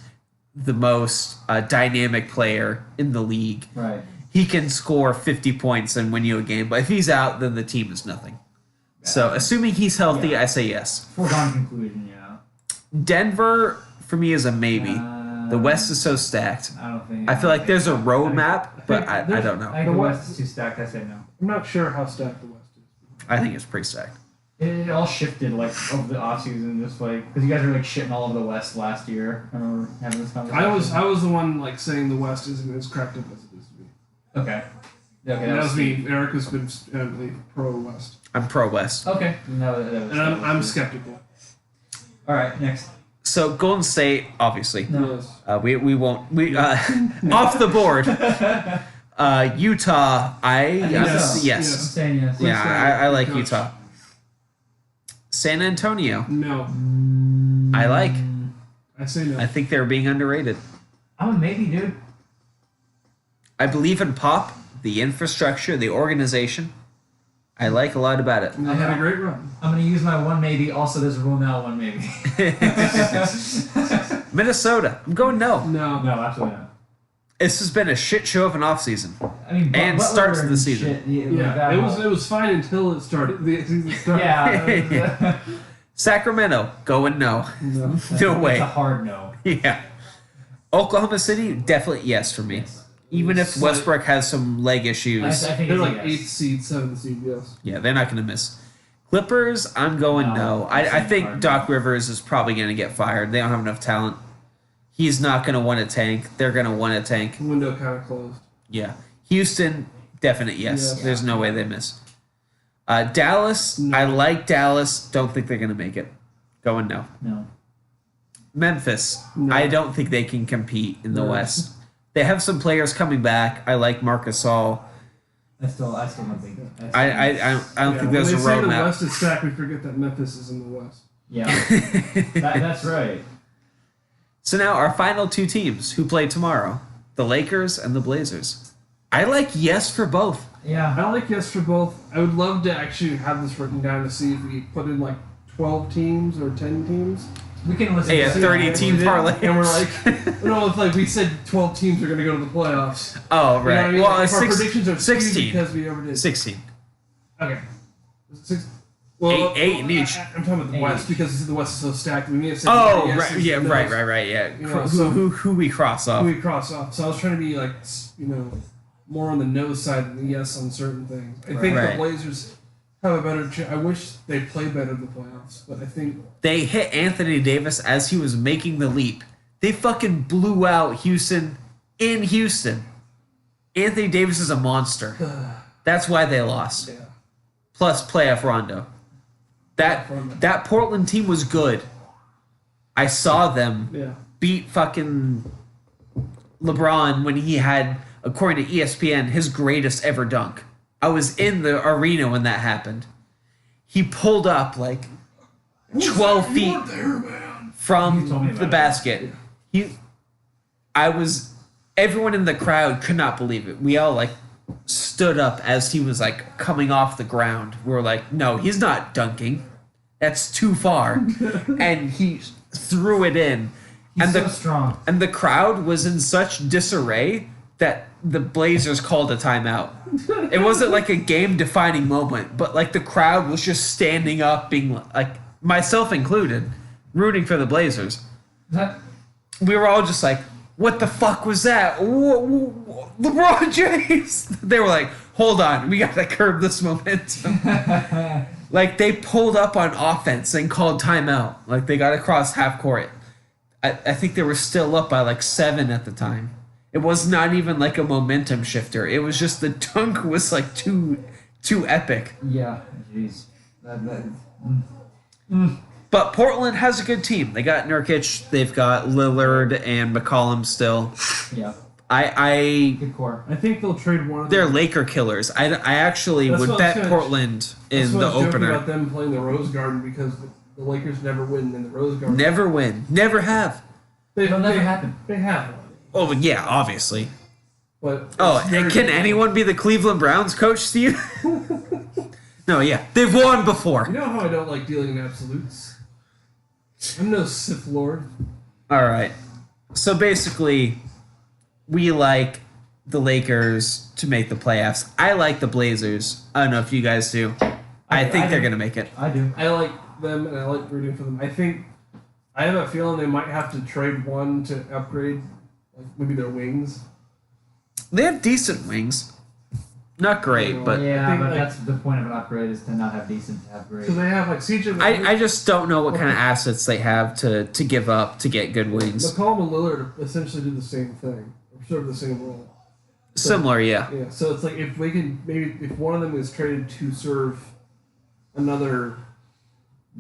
the most dynamic player in the league. Right. He can score 50 points and win you a game, but if he's out, then the team is nothing. So, assuming he's healthy, Yeah. I say yes. Foregone conclusion. Yeah. Denver, for me, is a maybe. The West is so stacked. I don't think. I feel like there's a roadmap, but think I there's- don't know. I think The the West- West is too stacked. I say no. I'm not sure how stacked the West is. I think it's pretty stacked. It all shifted like over the offseason, just like because you guys were like shitting all over the West last year. I remember having this conversation. I was the one like saying the West isn't as cracked up as it is to be. Okay. Okay. And that was me. Eric has been like, pro West, I'm pro West. Okay. No, that was, and I'm skeptical. All right. Next. So Golden State, obviously. No. Yes. We won't off the board. Utah, Yes. yes. Yes. I'm saying yes. Yeah, I like Coach. Utah. San Antonio, No, I like. I say no. I think they're being underrated. I'm a maybe, dude. I believe in Pop, the infrastructure, the organization. I like a lot about it. And they had a great run. I'm gonna use my one maybe. Also, there's a rule now. One maybe. Minnesota, I'm going no. No, No, absolutely not. This has been a shit show of an offseason. I mean, And Butler starts and the season. shit, yeah, like yeah, that it was fine until it started. The season started. Yeah. Sacramento, going no. No. No It's way. a hard no. Yeah. Oklahoma City, definitely yes for me. Yes. Even if Westbrook has some leg issues. I think They're it's a like yes. 8th seed, 7th seed. Yes. Yeah, they're not going to miss. Clippers, I'm going no. No, I I'm think saying Doc hard. Rivers is probably going to get fired. They don't have enough talent. He's not going to want to tank. They're going to want to tank. The window kind of closed. Yeah. Houston, definite yes. Yes. There's no way they miss. Dallas, No. I like Dallas. Don't think they're going to make it. Going no. No. Memphis, No. I don't think they can compete in the No. West. They have some players coming back. I like Marcus All. I still don't think. I don't think there's a when they say the roadmap. West is stacked, we forget that Memphis is in the West. Yeah. That's right. So now our final two teams who play tomorrow, the Lakers and the Blazers. I like yes for both. Yeah. I like yes for both. I would love to actually have this written down to see if we put in like 12 teams or 10 teams. We can listen. Hey, to a 30-team parlay. And we're like, no, it's like we said 12 teams are going to go to the playoffs. Oh, You know what I right. mean? Well, Like, if our six, predictions are skewed 16. because we overdid. 16. Okay. Six, well, Eight in each. I'm talking about the Eight. West because the West is so stacked. We may have said Oh, yes, right. yes, Yeah, no's. right. Yeah. You know, Who we cross off. We cross off. So I was trying to be like, more on the no side than the yes on certain things. I think Right. the Blazers have a better chance. I wish they play better in the playoffs, but I think They hit Anthony Davis as he was making the leap. They fucking blew out Houston in Houston. Anthony Davis is a monster. That's why they lost. yeah. Plus playoff Rondo. That Portland team was good. I saw them Yeah. beat fucking LeBron when he had, according to ESPN, his greatest ever dunk. I was in the arena when that happened. He pulled up like 12 You feet weren't there, man. You from told me about the it. basket. Everyone in the crowd could not believe it. We all like stood up as he was like coming off the ground. We were like, no, he's not dunking. That's too far. And he threw it in. He's and so strong. and the crowd was in such disarray that the Blazers called a timeout. It wasn't like a game-defining moment, but like the crowd was just standing up, being like, myself included, rooting for the Blazers. That, We were all just like, what the fuck was that? LeBron James! They were like, hold on, we gotta curb this momentum. Like, they pulled up on offense and called timeout. Like, they got across half court. I think they were still up by like 7 at the time. It was not even like a momentum shifter. It was just the dunk was like too epic. yeah. Jeez. But Portland has a good team. They got Nurkic, they've got Lillard and McCollum still. Yeah. I Good core. I think they'll trade one of they're them. Laker killers. I actually That's would what I was bet gonna- Portland That's in why the I was joking opener. about them playing the Rose Garden because the Lakers never win in the Rose Garden. Never win. Never have. It'll never happen. They have. Oh yeah, obviously. But Oh, it's very can difficult. anyone be the Cleveland Browns coach, Steve? No, yeah. They've won before. You know how I don't like dealing in absolutes? I'm no Sith Lord. All right. So basically, we like the Lakers to make the playoffs. I like the Blazers. I don't know if you guys do. I think they're do. going to make it. I do. I like them and I like rooting for them. I think I have a feeling they might have to trade one to upgrade, like maybe their wings. They have decent wings. Not great, but Yeah, think, but like- that's the point of an upgrade is to not have decent to have great. Because they have like CJ. I just don't know what kind of assets they have to give up to get good wings. McCollum and Lillard essentially do the same thing, or serve the same role. Similar, yeah. Yeah, so it's like if we can maybe if one of them is traded to serve another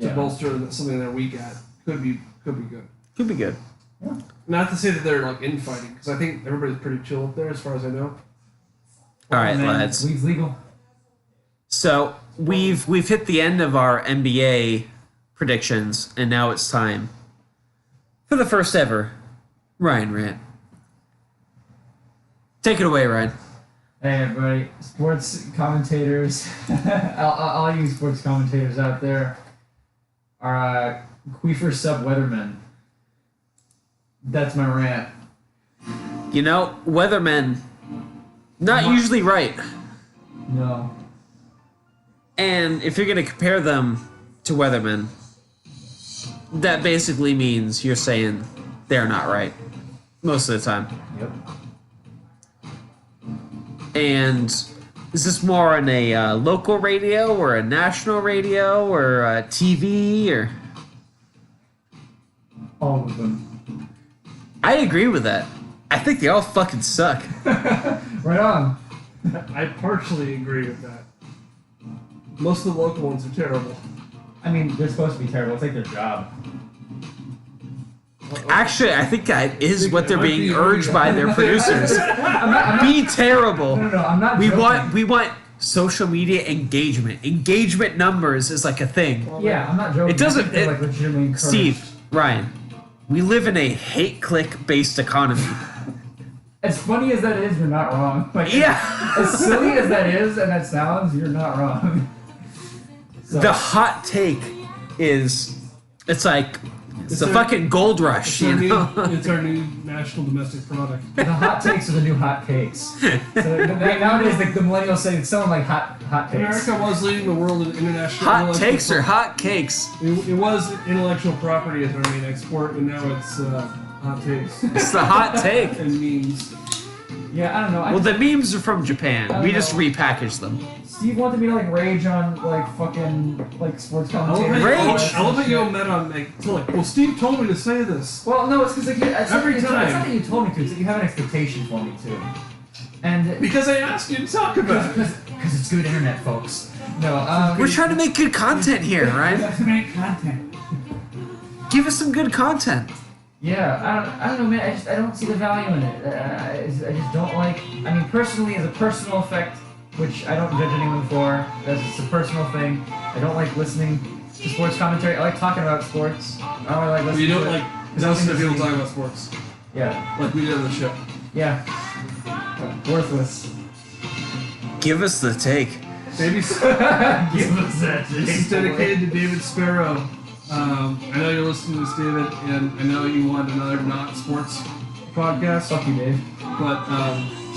to Yeah. bolster something they're weak at, could be good. Could be good. Not to say that they're like infighting, because I think everybody's pretty chill up there as far as I know. All right, And then lads. Weed's legal. So we've hit the end of our NBA predictions, and now it's time for the first ever Ryan rant. Take it away, Ryan. Hey everybody, sports commentators, all you sports commentators out there are queefer sub weathermen. That's my rant. You know, weathermen, not What? usually right. No. And if you're going to compare them to weathermen, that basically means you're saying they're not right most of the time. Yep. And is this more on a local radio or a national radio or TV or? All of them. I agree with that. I think they all fucking suck. Right on. I partially agree with that. Most of the local ones are terrible. I mean, they're supposed to be terrible. It's like their job. Actually, I think that is what they're Might being be urged right. by their producers. I'm not, Be terrible. no, I'm not. We joking. want social media engagement. Engagement numbers is like a thing. Yeah, I'm not joking. It doesn't- I think they're, it- like legitimately encouraged. Steve, Ryan, we live in a hate click based economy. As funny as that is, you're not wrong. Like, Yeah. As silly as that is and that sounds, you're not wrong. So, The hot take is, it's like, it's a fucking gold rush, you know? It's our new national domestic product. the hot takes are the new hot cakes. So nowadays, the millennials say it's someone like hot takes. America was leading the world in international Hot intellectual takes or hot cakes? It was intellectual property as our main export, and now it's hot takes It's the hot take. and memes. Yeah, I don't know. Well, the memes are from Japan. We just repackaged them. Steve wanted me to like rage on like fucking like sports I love commentators. Rage. I love that you met on like, well, Steve told me to say this. Well, no, it's because like Every it's time. not that you told me to. It's that you have an expectation for me too, and Because I asked you to talk about it. because it's good internet, folks. No, We're trying to make good content here, right? That's great content. Give us some good content. Yeah, I don't know, man. I don't see the value in it. I just don't like. I mean, personally, as a personal effect, which I don't judge anyone for, that's just a personal thing. I don't like listening to sports commentary. I like talking about sports. I don't really like listening. You don't to like it. listen to people It's talk about sports Yeah, like we did on the show. yeah. Worthless. Give us the take. Maybe Give us that. this is dedicated to David Sparrow. I know you're listening to this, David, and I know you want another not sports podcast, Fuck you, Dave. but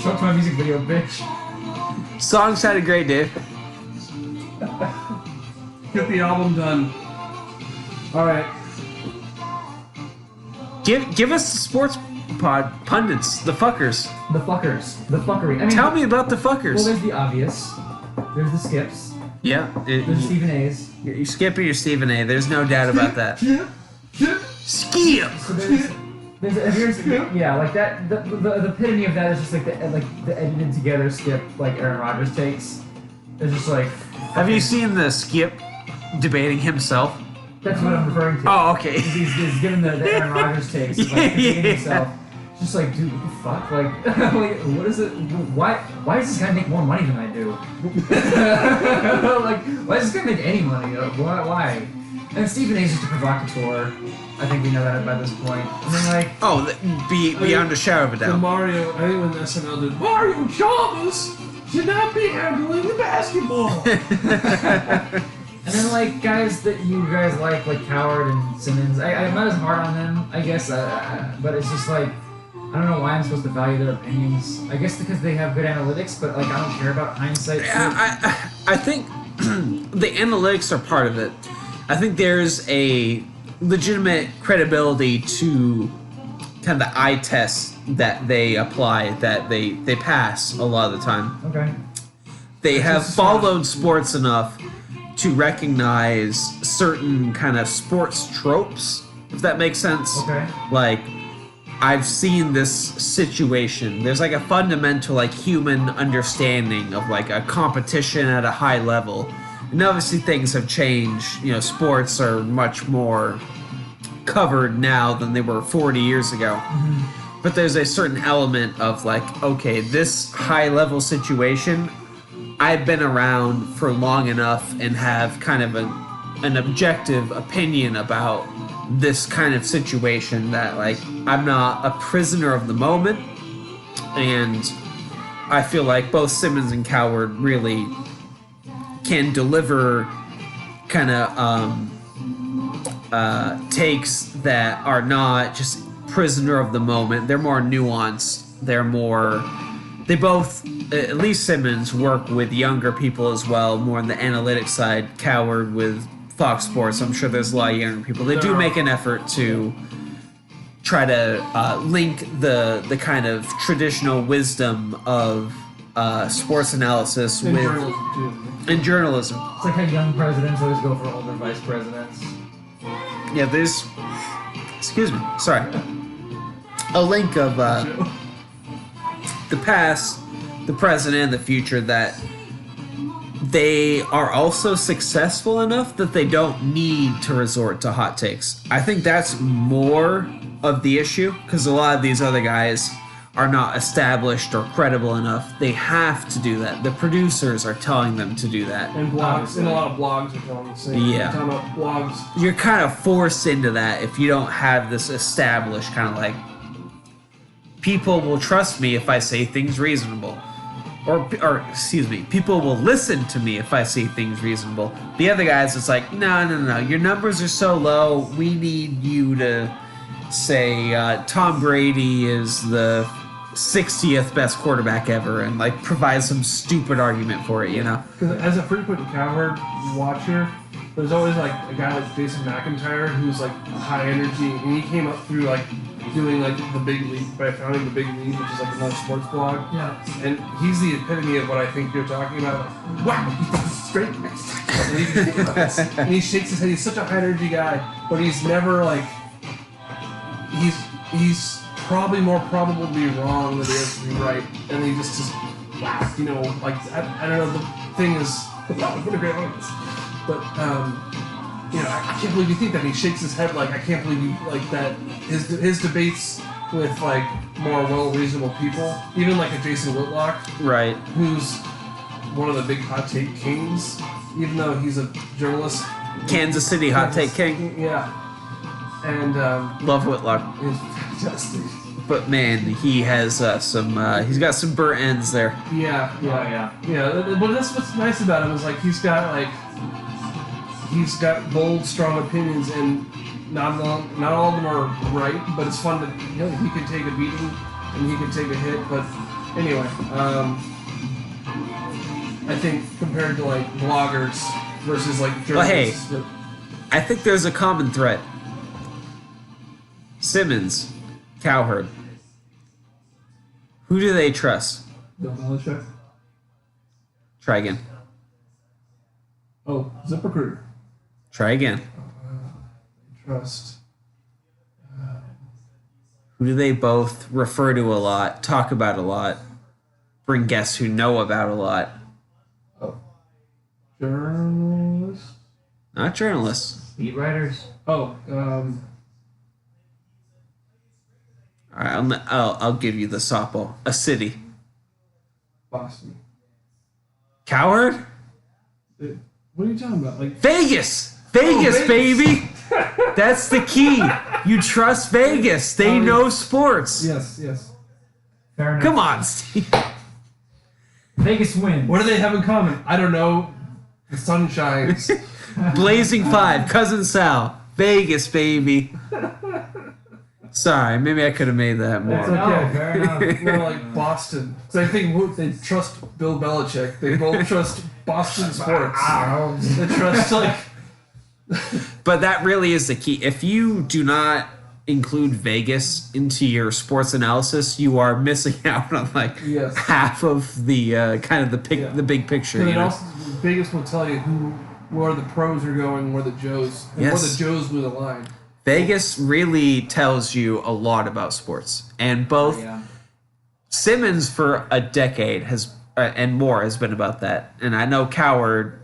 Show up to my music video, bitch. Song sounded great, Dave. get the album done. All right. Give us the sports pundits, the fuckers. The fuckers. The fuckery. I mean, Tell me about the Well, fuckers. there's the obvious. There's the skips. Yeah, There's the Stephen A's. you skip or you're Stephen A. There's no doubt about that. Skip. So here's yeah, like that. The epitome of that is just like the edited together skip like Aaron Rodgers takes. It's just like Have you seen the Skip debating himself? that's what I'm referring to. Oh, okay. He's given the Aaron Rodgers takes, like Yeah, debating yeah. himself. It's just like, dude, what the fuck? Like, like, what is it? Why does this guy make more money than I do? Like, why does this guy make any money? Why? And Stephen A's just a provocateur. I think we know that by this point. And then like, Oh, beyond a shadow of a The doubt. Mario, I think when SNL did Mario Chavez should not be handling the basketball. and then like guys that you guys like Coward and Simmons. I'm not as hard on them, I guess. But it's just like, I don't know why I'm supposed to value their opinions. I guess because they have good analytics, but like I don't care about hindsight. I think the analytics are part of it. I think there's a legitimate credibility to kind of the eye tests that they apply, that they pass a lot of the time. Okay. They have followed sports enough to recognize certain kind of sports tropes, if that makes sense. Okay. Like, I've seen this situation. There's like a fundamental like human understanding of like a competition at a high level. And obviously things have changed. You know, sports are much more covered now than they were 40 years ago. Mm-hmm. But there's a certain element of like, okay, this high level situation, I've been around for long enough and have kind of an objective opinion about this kind of situation that like I'm not a prisoner of the moment. And I feel like both Simmons and Cowherd really can deliver kind of takes that are not just prisoner of the moment. They're more nuanced. They both, at least Simmons, work with younger people as well, more on the analytics side. Cowherd with Fox Sports. I'm sure there's a lot of younger people. They do make an effort to try to link the kind of traditional wisdom of sports analysis And with journalism, too. and journalism. It's like how young presidents always go for older vice presidents. Yeah, there's, excuse me, sorry, a link of the past, the present, and the future that they are also successful enough that they don't need to resort to hot takes. I think that's more of the issue because a lot of these other guys are not established or credible enough. They have to do that. The producers are telling them to do that. And blogs, and a lot of blogs are telling the same. Yeah. They're talking about blogs. You're kind of forced into that if you don't have this established kind of like, people will trust me if I say things reasonable. Or excuse me, people will listen to me if I say things reasonable. The other guys, it's like, no, your numbers are so low, we need you to say Tom Brady is the 60th best quarterback ever and like provide some stupid argument for it, you know? Because as a frequent Cowherd watcher, there's always like a guy like Jason McIntyre who's like high energy, and he came up through like doing like the Big League by founding the Big League, which is like another sports blog. Yeah. And he's the epitome of what I think you're talking about. Like, wow, he's straight. And he shakes his head. He's such a high energy guy, but he's never like he's probably more probable to be wrong than he is to be right. And he just wow, you know, like I don't know. The thing is, wow, what a great audience. But you know, I can't believe you think that. He shakes his head like I can't believe you like that. His debates with like more reasonable people, even like a Jason Whitlock, Right. who's one of the big hot take kings, even though he's a journalist. Kansas City hot take king. Yeah. And Love Whitlock. it's fantastic. But man, he has he's got some burnt ends there. Yeah, Oh, yeah. yeah. But that's what's nice about him is like he's got bold, strong opinions, and not all of them are right. But it's fun to he can take a beating and he can take a hit. But anyway, I think compared to like bloggers versus like journalists. Well, I think there's a common thread. Simmons, Cowherd. Who do they trust? Bill Belichick. Try again. Oh, ZipRecruiter. Try again. Trust. Who do they both refer to a lot, talk about a lot, bring guests who know about a lot? Oh. Journalist. Not journalists. Speed writers. Oh, All right, I'll give you the softball. A city. Boston. Cowherd? What are you talking about? Like Vegas! Vegas, Vegas. baby! That's the key. You trust Vegas. They know sports. yes. Fair enough. Come on, Steve. Vegas wins. What do they have in common? I don't know. The sun shines. Blazing Five, Cousin Sal. Vegas, baby. Sorry, maybe I could have made that That's more. okay. No, fair enough. More like Boston. So I think they trust Bill Belichick. They both trust Boston sports. They trust like But that really is the key. If you do not include Vegas into your sports analysis, you are missing out on like Yes. half of the kind of the big picture. And You then know? also, Vegas will tell you where the pros are going, where the Joes, and where Yes. the Joes blew the line. Vegas really tells you a lot about sports, and both Yeah. Simmons for a decade has and more has been about that, and I know Coward,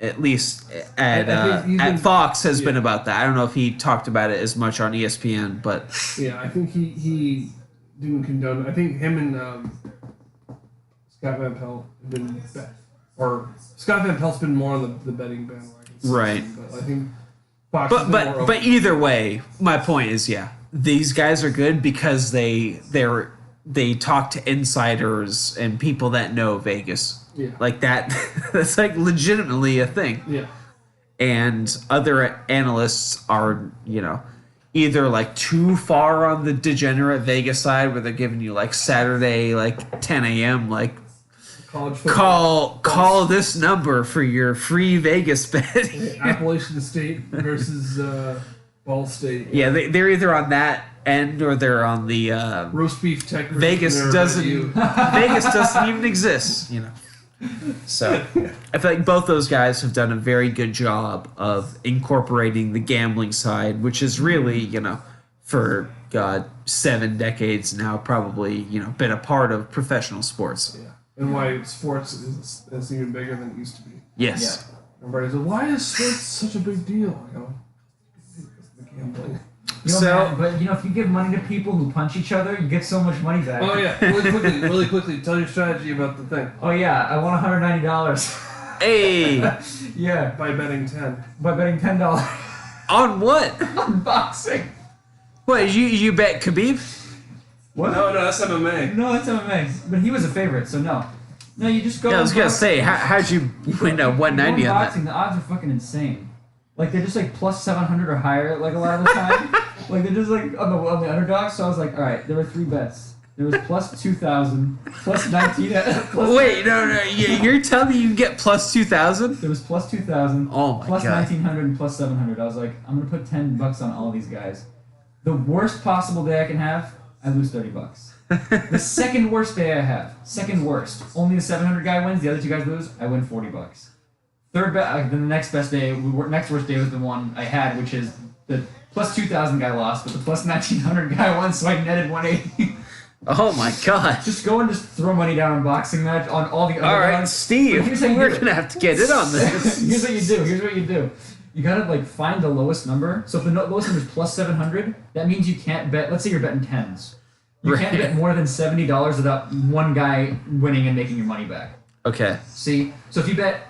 at least at I think he's at been- Fox, has been yeah. about that. I don't know if he talked about it as much on ESPN, but Yeah, I think he didn't condone it. I think him and Scott Van Pelt have been or Scott Van Pelt's been more on the betting bandwagon. Right. But I think Fox has been more open. but either way, my point is, yeah, these guys are good because they talk to insiders and people that know Vegas. Yeah. Like that. That's like legitimately a thing. Yeah. And other analysts are, either like too far on the degenerate Vegas side where they're giving you like Saturday like 10 a.m. like College football. call this number for your free Vegas bet. Appalachian State versus Ball State. Yeah, they're either on that end or they're on the Roast beef tech. versus Vegas Minerva doesn't U. Vegas doesn't even exist. So I feel like both those guys have done a very good job of incorporating the gambling side, which is really, for 7 decades now, probably, been a part of professional sports. Yeah. And why sports is even bigger than it used to be. Yes. Everybody's like, why is sports such a big deal? I go, it's the gambling. So- but if you give money to people who punch each other, you get so much money back. Oh yeah, really quickly, tell your strategy about the thing. Oh yeah, I won $190. Hey, Yeah, By betting 10. by betting $10 on what? on boxing. What, you bet Khabib? What? No, that's MMA. No, that's MMA. But he was a favorite, so no. No, you just go. Yeah, I was and gonna box- say, how'd you win a 190 in on boxing, that? the odds are fucking insane. Like they're just like plus 700 or higher, like a lot of the time. Like they're just like on the underdog. So I was like, all right, there were 3 bets. There was plus 2,000, plus 19. Plus, Wait, no, you're telling me you can get plus 2,000? There was plus 2,000. Oh my plus God. 1,900 and plus 700. I was like, I'm gonna put $10 on all these guys. The worst possible day I can have, I lose $30. The second worst day I have, second worst, only the 700 guy wins. The other 2 guys lose. I win $40. Third bet, the next best day, next worst day was the one I had, which is the plus 2,000 guy lost, but the plus 1,900 guy won, so I netted 180. Oh my God. Just go and just throw money down on boxing match on all the other All right, ones. Steve, But here's how you we're do it. gonna have to get in on this. Here's what you do. You gotta like find the lowest number. So if the lowest number is plus 700, that means you can't bet. Let's say you're betting tens. You can't Right. bet more than $70 without one guy winning and making your money back. Okay. See, so if you bet,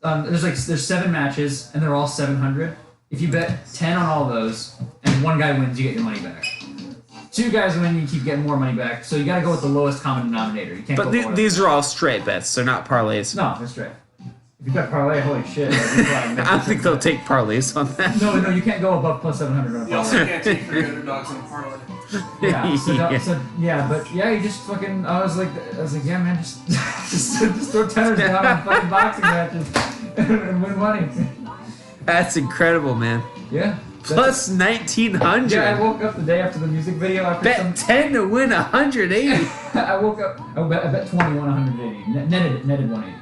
there's 7 matches and they're all 700. If you bet 10 on all those and one guy wins, you get your money back. 2 guys win, you keep getting more money back. So you gotta go with the lowest common denominator. You can't. But go lower. these are all straight bets. They're not parlays. No, that's right. If you bet parlay, holy shit! Like, you're probably I don't think they'll take parlays on that. No, you can't go above plus 700 on a You also parlay. can't take 3 underdogs in a parlay. You just fucking. I was like, yeah, man, just throw tenors down on fucking boxing matches and win money. That's incredible, man. Yeah. Plus 1,900. Yeah, I woke up the day after the music video. After Bet 10 to win 180. I woke up. I bet 20 won 180. Netted 180.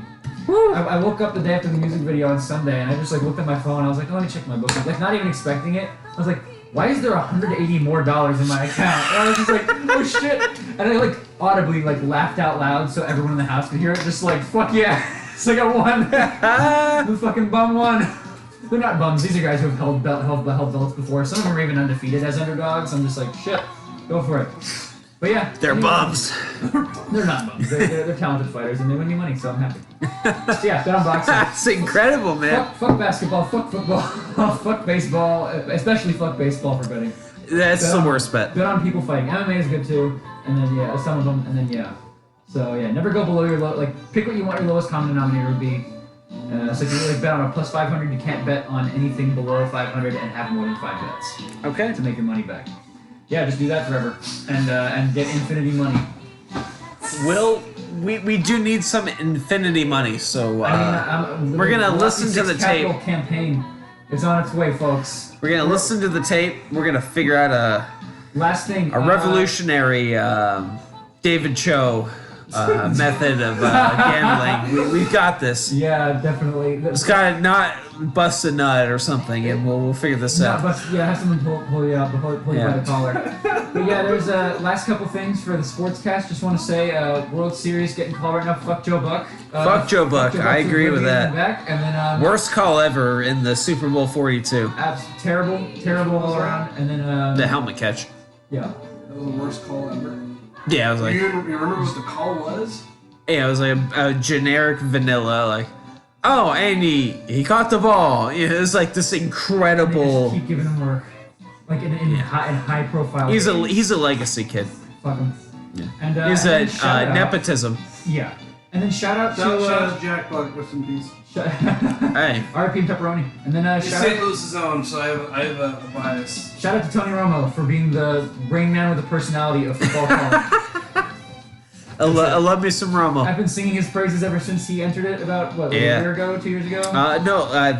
Woo. I woke up the day after the music video on Sunday, and I just like looked at my phone. I was like, oh, let me check my book. Like, not even expecting it. I was like, why is there $180 more in my account? And I was just like, oh shit! And I like audibly like laughed out loud so everyone in the house could hear it. Just like, fuck yeah! It's like I won. The fucking bum won. They're not bums. These are guys who have held belts before. Some of them are even undefeated as underdogs. I'm just like, shit, go for it. But yeah, They're bums. They're not bums. They're talented fighters and they win you money, so I'm happy. So yeah, bet on boxing. That's incredible, man. Fuck basketball, fuck football, fuck baseball, especially fuck baseball for betting. That's Bet the on- worst bet. Bet on people fighting. MMA is good too, and then some of them, and then So yeah, never go below your pick what you want your lowest common denominator would be. So if you bet on a plus 500, you can't bet on anything below 500 and have more than 5 bets Okay. to make your money back. Yeah, just do that forever and get infinity money. We do need some infinity money, so I mean, we're gonna listen to the tape. Capital campaign. It's on its way, folks. We're gonna listen to the tape. We're gonna figure out Last thing. a revolutionary David Cho method of gambling. We've got this. Yeah, definitely. Just gotta not bust a nut or something, and we'll figure this out. Have someone pull you up, pull you by the collar. But yeah, there's last couple things for the sportscast. Just want to say, World Series getting called right now. Fuck Joe Buck. Fuck Joe Buck. I agree with that. Back. And then worst call ever in the Super Bowl 42. Terrible all around. And then The helmet catch. Yeah. That was the worst call ever. Yeah, I was like, You remember what the call was? yeah, it was like a generic vanilla, like, oh, and he caught the ball. Yeah, it was like this They incredible. just keep giving him work, like in high profile. He's games. a legacy kid. Fuck him. Yeah. And He's and a then shout out- nepotism. Yeah. And then shout out Shout to out to Jack Buck, rest in peace. Hey, RP and Pepperoni. And then He's St. Louis's own, so I have a bias. shout out to Tony Romo for being the brain man with the personality of football calling. I love me some Romo. I've been singing his praises ever since he entered it about, what, like Yeah. a year ago, 2 years ago?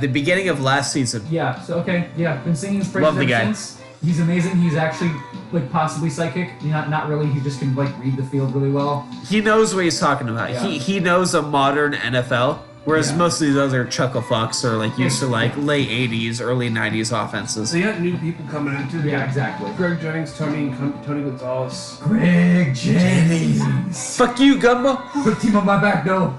The beginning of last season. Yeah, so okay, yeah, been singing his praises Love the ever guy. since. He's amazing. He's actually, like, possibly psychic. Not really. He just can, like, read the field really well. He knows what he's talking about. Yeah. He knows a modern NFL, whereas Yeah. most of these other chuckle fucks are like used to like late 80s, early 90s offenses. So you got new people coming into the Yeah, exactly. Greg Jennings, Tony Gonzalez. Greg Jennings. Fuck you, Gumbo. Put team on my back, though.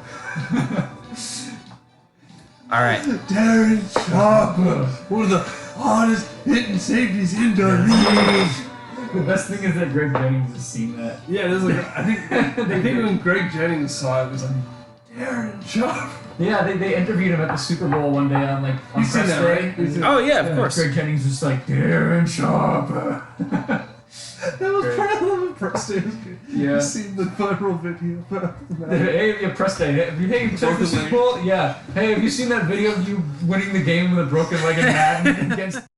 All right. Darren Sharper, one of the hardest hitting safeties in the league. The best thing is that Greg Jennings has seen that. Yeah, there's like I think when Greg Jennings saw it, it was like Darren Sharper. Yeah, they interviewed him at the Super Bowl one day on on You've seen press that, day. right? You've seen- Oh yeah, of course. Greg Jennings was like, Darren Sharper. That was part of the press day. Yeah. You've seen the viral video. Hey, yeah, press day. Hey, you check the Super Bowl? Yeah. Hey, have you seen that video of you winning the game with a broken leg in Madden against